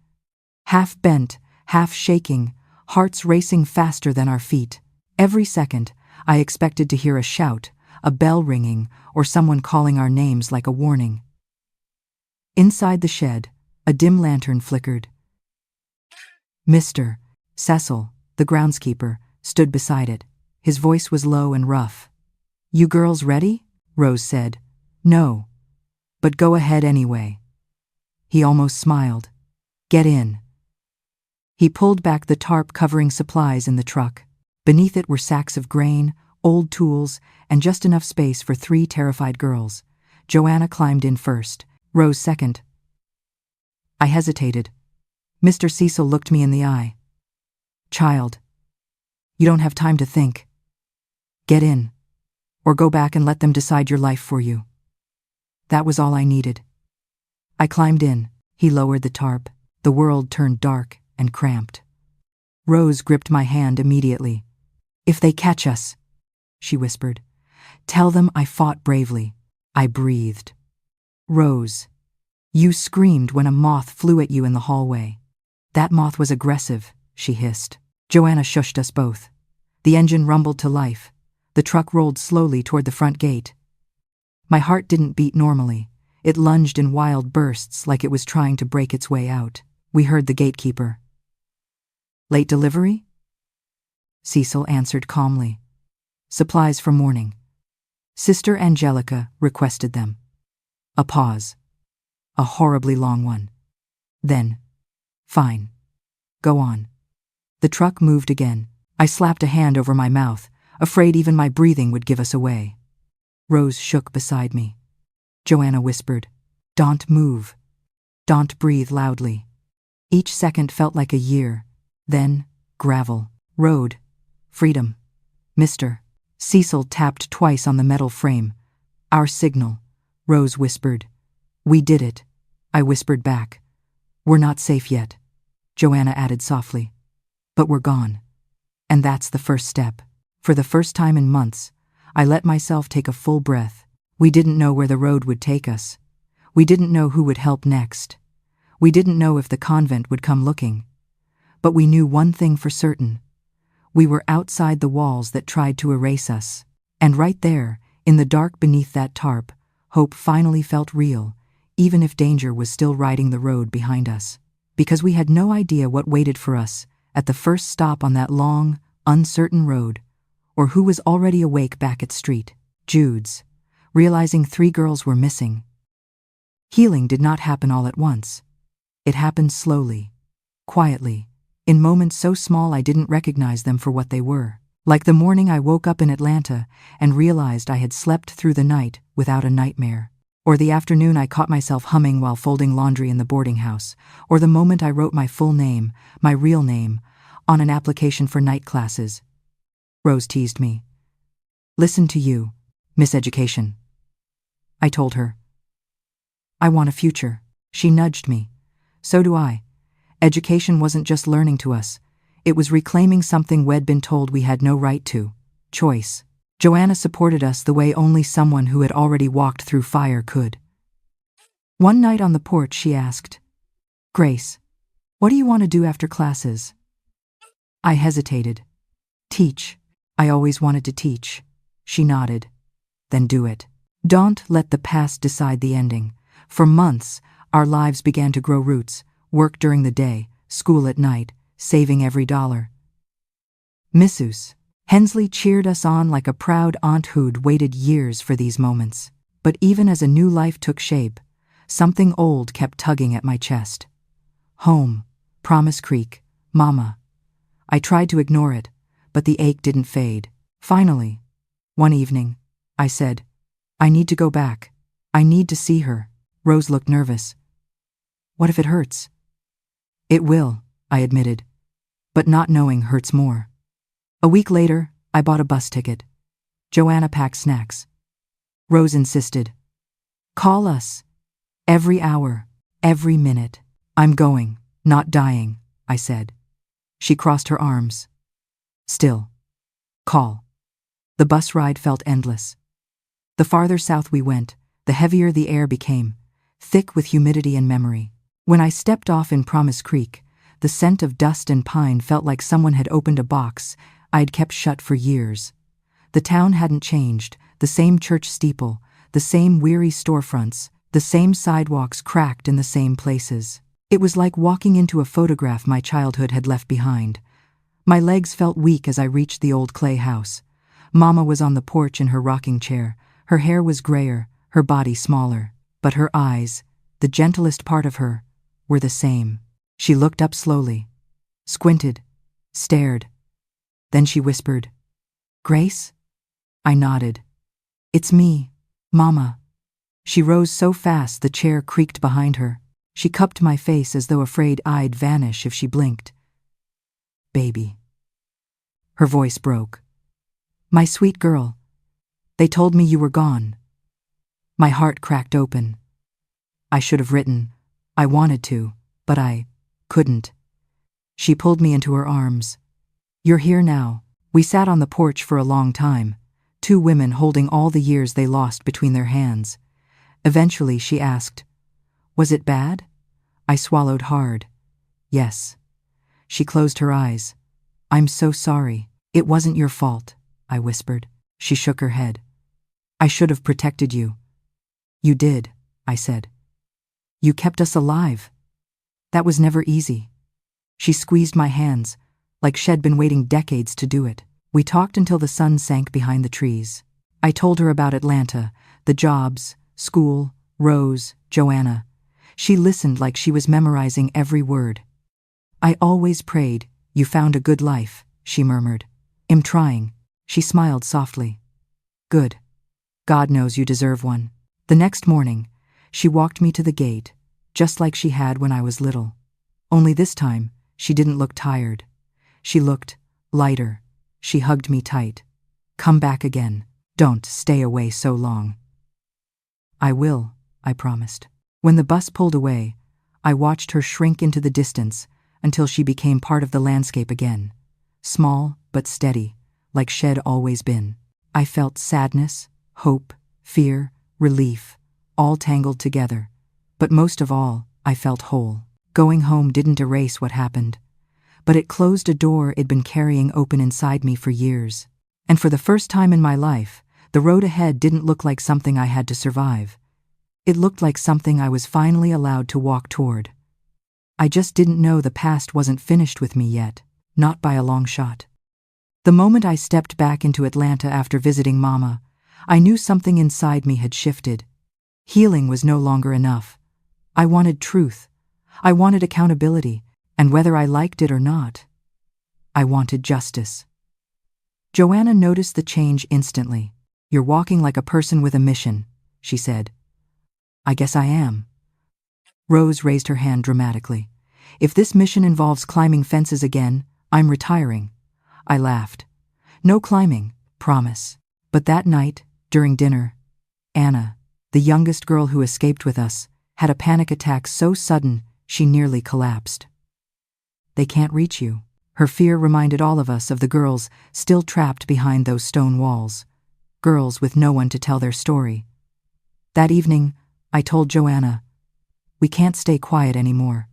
half bent, half shaking, hearts racing faster than our feet. Every second, I expected to hear a shout, a bell ringing, or someone calling our names like a warning. Inside the shed, a dim lantern flickered. Mr. Cecil, the groundskeeper, stood beside it. His voice was low and rough. "You girls ready?" Rose said. "No. But go ahead anyway." He almost smiled. "Get in." He pulled back the tarp covering supplies in the truck. Beneath it were sacks of grain, old tools, and just enough space for 3 terrified girls. Joanna climbed in first, Rose second. I hesitated. Mr. Cecil looked me in the eye. "Child, you don't have time to think. Get in, or go back and let them decide your life for you." That was all I needed. I climbed in. He lowered the tarp. The world turned dark and cramped. Rose gripped my hand immediately. "If they catch us," she whispered, "tell them I fought bravely." I breathed. "Rose, you screamed when a moth flew at you in the hallway." "That moth was aggressive," she hissed. Joanna shushed us both. The engine rumbled to life. The truck rolled slowly toward the front gate. My heart didn't beat normally. It lunged in wild bursts like it was trying to break its way out. We heard the gatekeeper. "Late delivery?" Cecil answered calmly. "Supplies for morning. Sister Angelica requested them." A pause. A horribly long one. Then, "Fine. Go on. The truck moved again. I slapped a hand over my mouth, afraid even my breathing would give us away. Rose shook beside me. Joanna whispered, "Don't move. Don't breathe loudly." Each second felt like a year. Then, gravel, road, freedom. "Mister." Cecil tapped twice on the metal frame. "Our signal," Rose whispered. "We did it," I whispered back. "We're not safe yet," Joanna added softly. "But we're gone. And that's the first step." For the first time in months, I let myself take a full breath. We didn't know where the road would take us. We didn't know who would help next. We didn't know if the convent would come looking. But we knew one thing for certain. We were outside the walls that tried to erase us. And right there, in the dark beneath that tarp, hope finally felt real, even if danger was still riding the road behind us. Because we had no idea what waited for us at the first stop on that long, uncertain road, or who was already awake back at Street Jude's, realizing 3 girls were missing. Healing did not happen all at once. It happened slowly, quietly, in moments so small I didn't recognize them for what they were. Like the morning I woke up in Atlanta and realized I had slept through the night without a nightmare. Or the afternoon I caught myself humming while folding laundry in the boarding house. Or the moment I wrote my full name, my real name, on an application for night classes. Rose teased me. "Listen to you, Miss Education." I told her. "I want a future." She nudged me. "So do I." Education wasn't just learning to us. It was reclaiming something we'd been told we had no right to. Choice. Joanna supported us the way only someone who had already walked through fire could. One night on the porch she asked, "Grace, what do you want to do after classes?" I hesitated. "Teach. I always wanted to teach." She nodded. "Then do it. Don't let the past decide the ending." For months, our lives began to grow roots. Work during the day, school at night, saving every dollar. Mrs. Hensley cheered us on like a proud aunt who'd waited years for these moments. But even as a new life took shape, something old kept tugging at my chest. Home, Promise Creek, Mama. I tried to ignore it, but the ache didn't fade. Finally, one evening, I said, "I need to go back. I need to see her." Rose looked nervous. "What if it hurts?" "It will," I admitted, "but not knowing hurts more." A week later, I bought a bus ticket. Joanna packed snacks. Rose insisted. "Call us. Every hour, every minute." "I'm going, not dying," I said. She crossed her arms. "Still. Call." The bus ride felt endless. The farther south we went, the heavier the air became, thick with humidity and memory. When I stepped off in Promise Creek, the scent of dust and pine felt like someone had opened a box I'd kept shut for years. The town hadn't changed, the same church steeple, the same weary storefronts, the same sidewalks cracked in the same places. It was like walking into a photograph my childhood had left behind. My legs felt weak as I reached the old clay house. Mama was on the porch in her rocking chair. Her hair was grayer, her body smaller, but her eyes, the gentlest part of her, were the same. She looked up slowly, squinted, stared. Then she whispered, "Grace?" I nodded. "It's me, Mama." She rose so fast the chair creaked behind her. She cupped my face as though afraid I'd vanish if she blinked. "Baby." Her voice broke. "My sweet girl, they told me you were gone." My heart cracked open. I should have written, I wanted to, but I couldn't. She pulled me into her arms. "You're here now." We sat on the porch for a long time, 2 women holding all the years they lost between their hands. Eventually she asked, "Was it bad?" I swallowed hard. "Yes." She closed her eyes. "I'm so sorry." "It wasn't your fault," I whispered. She shook her head. "I should have protected you." "You did," I said. "You kept us alive." "That was never easy." She squeezed my hands, like she'd been waiting decades to do it. We talked until the sun sank behind the trees. I told her about Atlanta, the jobs, school, Rose, Joanna. She listened like she was memorizing every word. I always prayed, you found a good life, she murmured. I'm trying. She smiled softly. Good. God knows you deserve one. The next morning, she walked me to the gate, just like she had when I was little. Only this time, she didn't look tired. She looked lighter. She hugged me tight. Come back again. Don't stay away so long. I will, I promised. When the bus pulled away, I watched her shrink into the distance until she became part of the landscape again. Small but steady, like she'd always been. I felt sadness, hope, fear, relief, all tangled together. But most of all, I felt whole. Going home didn't erase what happened, but it closed a door it'd been carrying open inside me for years. And for the first time in my life, the road ahead didn't look like something I had to survive. It looked like something I was finally allowed to walk toward. I just didn't know the past wasn't finished with me yet, not by a long shot. The moment I stepped back into Atlanta after visiting Mama, I knew something inside me had shifted. Healing was no longer enough. I wanted truth. I wanted accountability, and whether I liked it or not, I wanted justice. Joanna noticed the change instantly. You're walking like a person with a mission, she said. I guess I am. Rose raised her hand dramatically. If this mission involves climbing fences again, I'm retiring. I laughed. No climbing, promise. But that night, during dinner, Anna, the youngest girl who escaped with us, had a panic attack so sudden she nearly collapsed. They can't reach you. Her fear reminded all of us of the girls still trapped behind those stone walls. Girls with no one to tell their story. That evening, I told Joanna, we can't stay quiet anymore.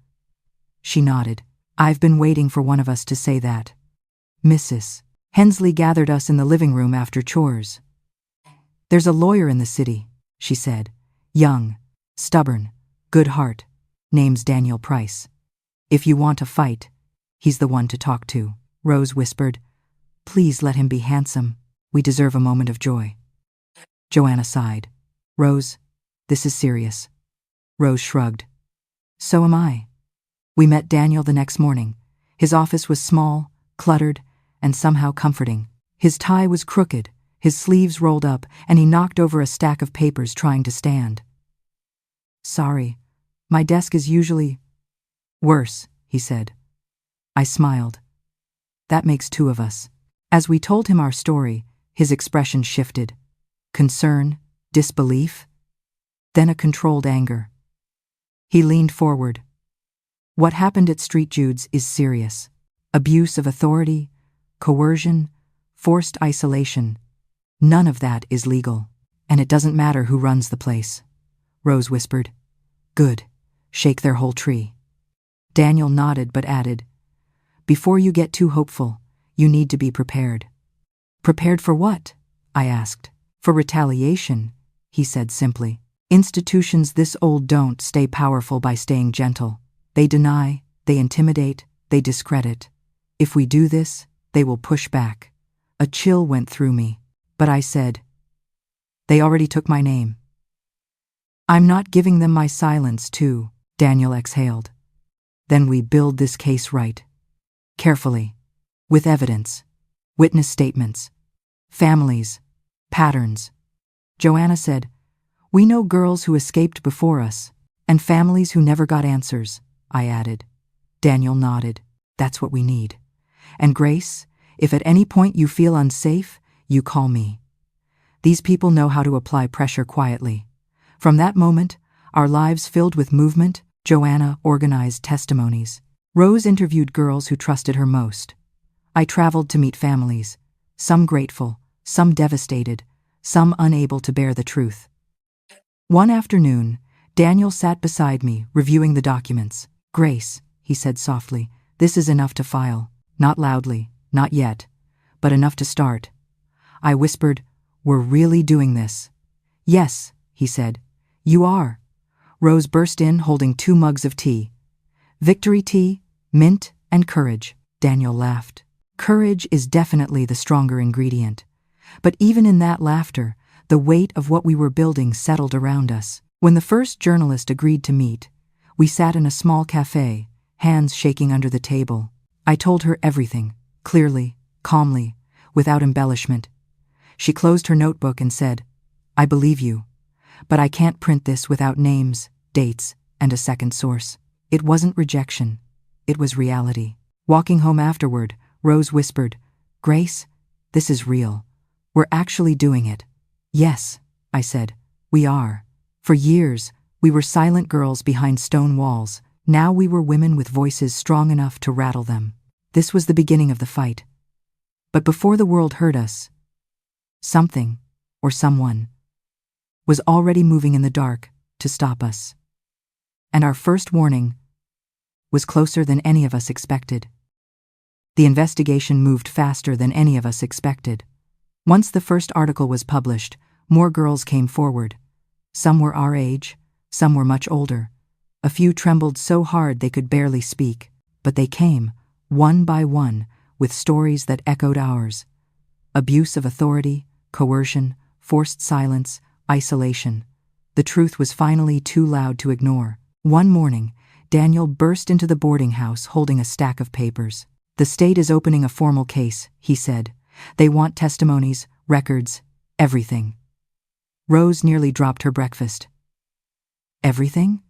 She nodded. I've been waiting for one of us to say that. Mrs. Hensley gathered us in the living room after chores. There's a lawyer in the city, she said. Young, stubborn, good heart. Name's Daniel Price. If you want to fight, he's the one to talk to. Rose whispered. Please let him be handsome. We deserve a moment of joy. Joanna sighed. Rose, this is serious. Rose shrugged. So am I. We met Daniel the next morning. His office was small, cluttered, and somehow comforting. His tie was crooked, his sleeves rolled up, and he knocked over a stack of papers trying to stand. Sorry, my desk is usually worse, he said. I smiled. That makes two of us. As we told him our story, his expression shifted. Concern, disbelief, then a controlled anger. He leaned forward. What happened at Street Jude's is serious. Abuse of authority, coercion, forced isolation. None of that is legal. And it doesn't matter who runs the place. Rose whispered. Good. Shake their whole tree. Daniel nodded but added, Before you get too hopeful, you need to be prepared. Prepared for what? I asked. For retaliation, he said simply. Institutions this old don't stay powerful by staying gentle. They deny, they intimidate, they discredit. If we do this, they will push back. A chill went through me, but I said, They already took my name. I'm not giving them my silence too, Daniel exhaled. Then we build this case right. Carefully. With evidence. Witness statements. Families. Patterns. Joanna said, We know girls who escaped before us, and families who never got answers, I added. Daniel nodded. That's what we need. And Grace, if at any point you feel unsafe, you call me. These people know how to apply pressure quietly. From that moment, our lives filled with movement. Joanna organized testimonies. Rose interviewed girls who trusted her most. I traveled to meet families, some grateful, some devastated, some unable to bear the truth. One afternoon, Daniel sat beside me, reviewing the documents. Grace, he said softly, this is enough to file. Not loudly, not yet, but enough to start. I whispered, We're really doing this. Yes, he said. You are. Rose burst in, holding 2 mugs of tea. Victory tea, mint, and courage. Daniel laughed. Courage is definitely the stronger ingredient. But even in that laughter, the weight of what we were building settled around us. When the first journalist agreed to meet, we sat in a small cafe, hands shaking under the table. I told her everything, clearly, calmly, without embellishment. She closed her notebook and said, "I believe you, but I can't print this without names, dates, and a second source." It wasn't rejection. It was reality. Walking home afterward, Rose whispered, "Grace, this is real. We're actually doing it." "Yes," I said, "we are." For years, we were silent girls behind stone walls. Now we were women with voices strong enough to rattle them. This was the beginning of the fight. But before the world heard us, something, or someone, was already moving in the dark to stop us. And our first warning was closer than any of us expected. The investigation moved faster than any of us expected. Once the first article was published, more girls came forward. Some were our age, some were much older. A few trembled so hard they could barely speak, but they came, one by one, with stories that echoed ours. Abuse of authority, coercion, forced silence, isolation. The truth was finally too loud to ignore. One morning, Daniel burst into the boarding house holding a stack of papers. "The state is opening a formal case," he said. "They want testimonies, records, everything." Rose nearly dropped her breakfast. "Everything?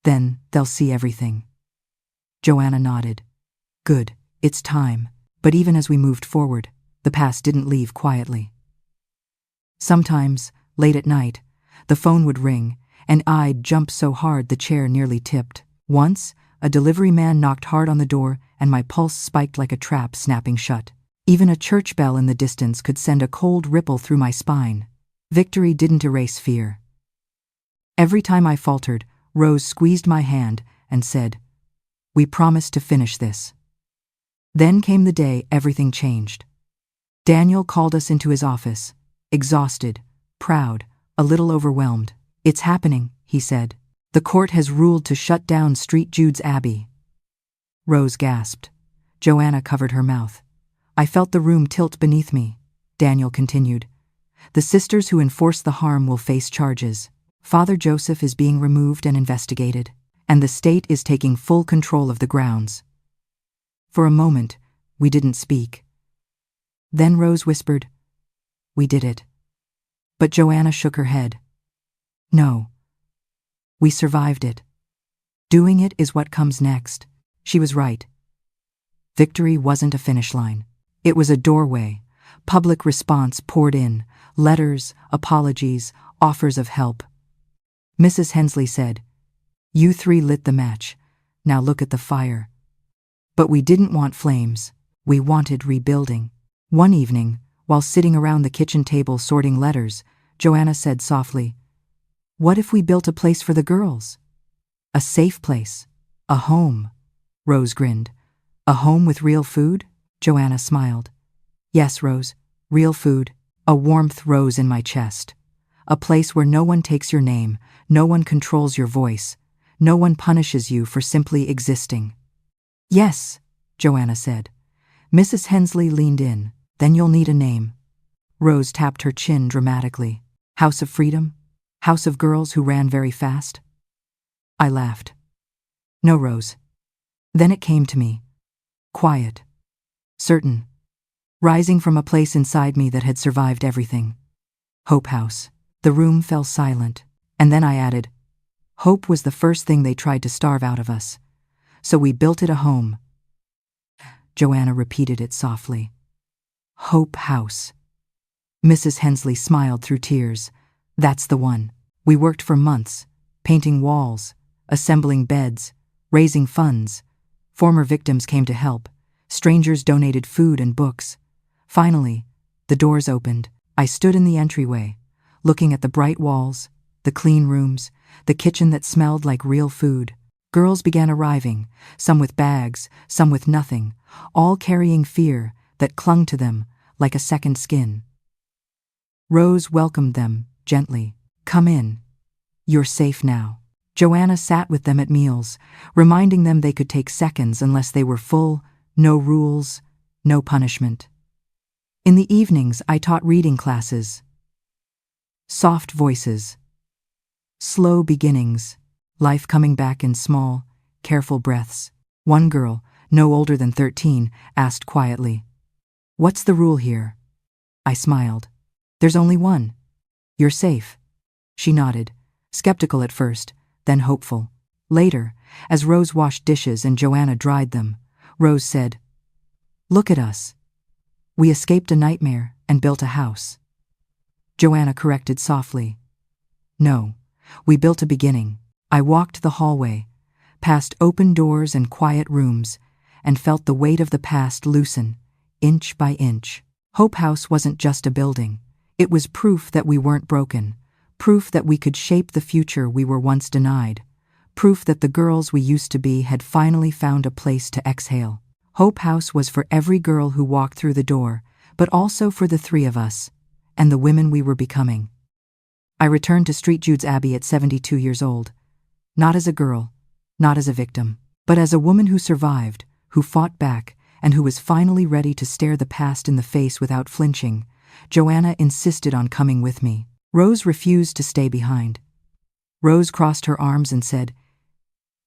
Then they'll see everything." Joanna nodded. "Good, it's time." But even as we moved forward, the past didn't leave quietly. Sometimes, late at night, the phone would ring, and I'd jump so hard the chair nearly tipped. Once, a delivery man knocked hard on the door, and my pulse spiked like a trap snapping shut. Even a church bell in the distance could send a cold ripple through my spine. Victory didn't erase fear. Every time I faltered, Rose squeezed my hand and said, "We promised to finish this." Then came the day everything changed. Daniel called us into his office, exhausted, proud, a little overwhelmed. "It's happening," he said. "The court has ruled to shut down St. Jude's Abbey." Rose gasped. Joanna covered her mouth. I felt the room tilt beneath me. Daniel continued, "The sisters who enforced the harm will face charges. Father Joseph is being removed and investigated, and the state is taking full control of the grounds." For a moment, we didn't speak. Then Rose whispered, "We did it." But Joanna shook her head. "No. We survived it. Doing it is what comes next." She was right. Victory wasn't a finish line. It was a doorway. Public response poured in, letters, apologies, offers of help. Mrs. Hensley said, "You three lit the match. Now look at the fire." But we didn't want flames. We wanted rebuilding. One evening, while sitting around the kitchen table sorting letters, Joanna said softly, "What if we built a place for the girls? A safe place. A home." Rose grinned. "A home with real food?" Joanna smiled. "Yes, Rose, real food." A warmth rose in my chest. A place where no one takes your name, no one controls your voice, no one punishes you for simply existing. "Yes," Joanna said. Mrs. Hensley leaned in. "Then you'll need a name." Rose tapped her chin dramatically. "House of Freedom? House of Girls Who Ran Very Fast?" I laughed. "No, Rose." Then it came to me. Quiet. Certain. Rising from a place inside me that had survived everything. Hope House. The room fell silent, and then I added, "Hope was the first thing they tried to starve out of us. So we built it a home." Joanna repeated it softly. "Hope House." Mrs. Hensley smiled through tears. "That's the one. We worked for months, painting walls, assembling beds, raising funds. Former victims came to help. Strangers donated food and books. Finally, the doors opened. I stood in the entryway, looking at the bright walls, the clean rooms, the kitchen that smelled like real food. Girls began arriving, some with bags, some with nothing, all carrying fear that clung to them like a second skin. Rose welcomed them gently. "Come in. You're safe now." Joanna sat with them at meals, reminding them they could take seconds unless they were full, no rules, no punishment. In the evenings, I taught reading classes. Soft voices. Slow beginnings, life coming back in small, careful breaths. One girl, no older than 13, asked quietly, "What's the rule here?" I smiled. "There's only one. You're safe." She nodded, skeptical at first, then hopeful. Later, as Rose washed dishes and Joanna dried them, Rose said, "Look at us. We escaped a nightmare and built a house." Joanna corrected softly, "No, we built a beginning." I walked the hallway, past open doors and quiet rooms, and felt the weight of the past loosen, inch by inch. Hope House wasn't just a building. It was proof that we weren't broken, proof that we could shape the future we were once denied, proof that the girls we used to be had finally found a place to exhale. Hope House was for every girl who walked through the door, but also for the three of us, and the women we were becoming. I returned to St. Jude's Abbey at 72 years old, not as a girl, not as a victim, but as a woman who survived, who fought back, and who was finally ready to stare the past in the face without flinching. Joanna insisted on coming with me. Rose refused to stay behind. Rose crossed her arms and said,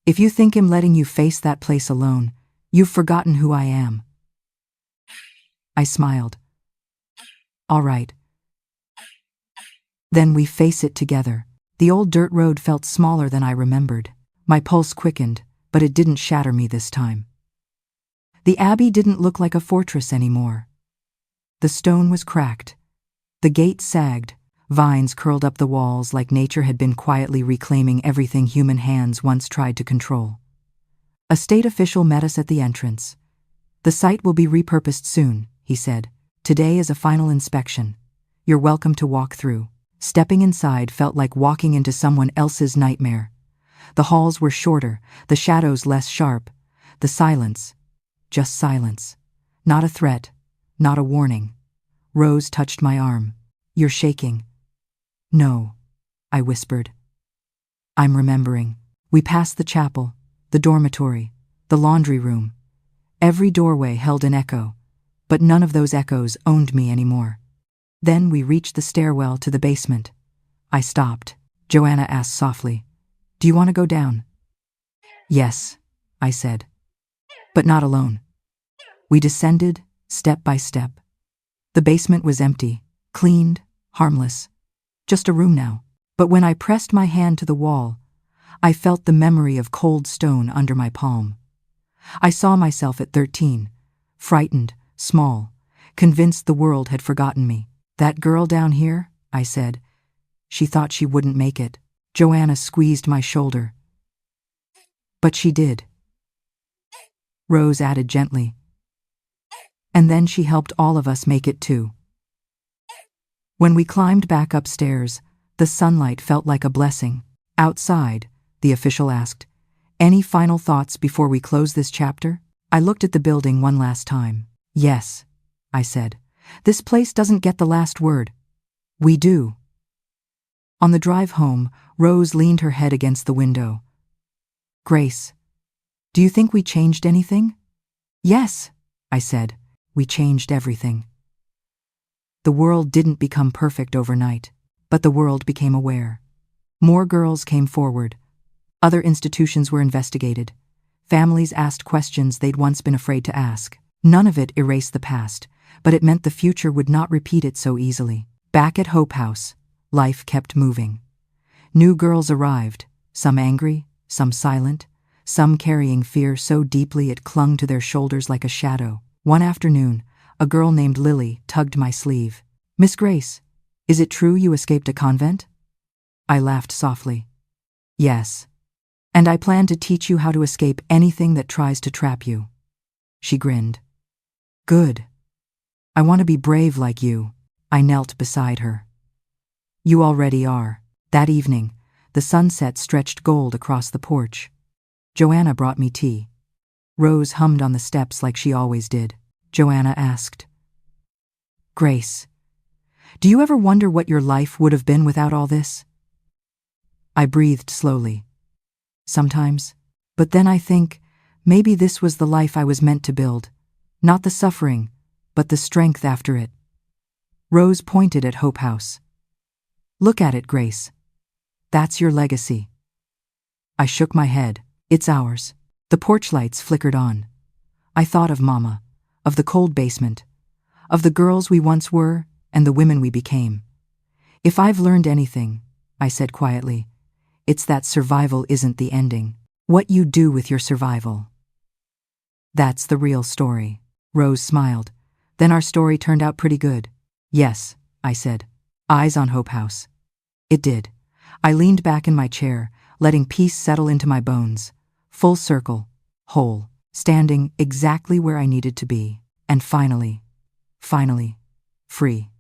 "If you think I'm letting you face that place alone, you've forgotten who I am." I smiled. "All right. Then we face it together." The old dirt road felt smaller than I remembered. My pulse quickened, but it didn't shatter me this time. The Abbey didn't look like a fortress anymore. The stone was cracked. The gate sagged. Vines curled up the walls like nature had been quietly reclaiming everything human hands once tried to control. A state official met us at the entrance. "The site will be repurposed soon," he said. "Today is a final inspection. You're welcome to walk through." Stepping inside felt like walking into someone else's nightmare. The halls were shorter, the shadows less sharp, the silence, just silence. Not a threat, not a warning. Rose touched my arm. "You're shaking." "No," I whispered. "I'm remembering." We passed the chapel, the dormitory, the laundry room. Every doorway held an echo, but none of those echoes owned me anymore. Then we reached the stairwell to the basement. I stopped. Joanna asked softly, "Do you want to go down?" "Yes," I said, "but not alone." We descended, step by step. The basement was empty, cleaned, harmless. Just a room now. But when I pressed my hand to the wall, I felt the memory of cold stone under my palm. I saw myself at 13, frightened, small, convinced the world had forgotten me. "That girl down here," I said. "She thought she wouldn't make it." Joanna squeezed my shoulder. "But she did," Rose added gently. "And then she helped all of us make it too." When we climbed back upstairs, the sunlight felt like a blessing. "Outside," the official asked, "any final thoughts before we close this chapter?" I looked at the building one last time. "Yes," I said. "This place doesn't get the last word. We do." On the drive home, Rose leaned her head against the window. "Grace, do you think we changed anything?" "Yes," I said. "We changed everything." The world didn't become perfect overnight, but the world became aware. More girls came forward. Other institutions were investigated. Families asked questions they'd once been afraid to ask. None of it erased the past, but it meant the future would not repeat it so easily. Back at Hope House, life kept moving. New girls arrived, some angry, some silent, some carrying fear so deeply it clung to their shoulders like a shadow. One afternoon, a girl named Lily tugged my sleeve. "Miss Grace, is it true you escaped a convent?" I laughed softly. "Yes. And I plan to teach you how to escape anything that tries to trap you." She grinned. "Good. I want to be brave like you." I knelt beside her. "You already are." That evening, the sunset stretched gold across the porch. Joanna brought me tea. Rose hummed on the steps like she always did. Joanna asked, "Grace, do you ever wonder what your life would have been without all this?" I breathed slowly. "Sometimes. But then I think, maybe this was the life I was meant to build. Not the suffering, but the strength after it." Rose pointed at Hope House. "Look at it, Grace. That's your legacy." I shook my head. "It's ours." The porch lights flickered on. I thought of Mama, of the cold basement, of the girls we once were and the women we became. If I've learned anything, I said quietly, it's that survival isn't the ending. What you do with your survival. That's the real story. Rose smiled. Then our story turned out pretty good. Yes, I said. Eyes on Hope House. It did. I leaned back in my chair, letting peace settle into my bones. Full circle, whole, standing exactly where I needed to be. And finally, free.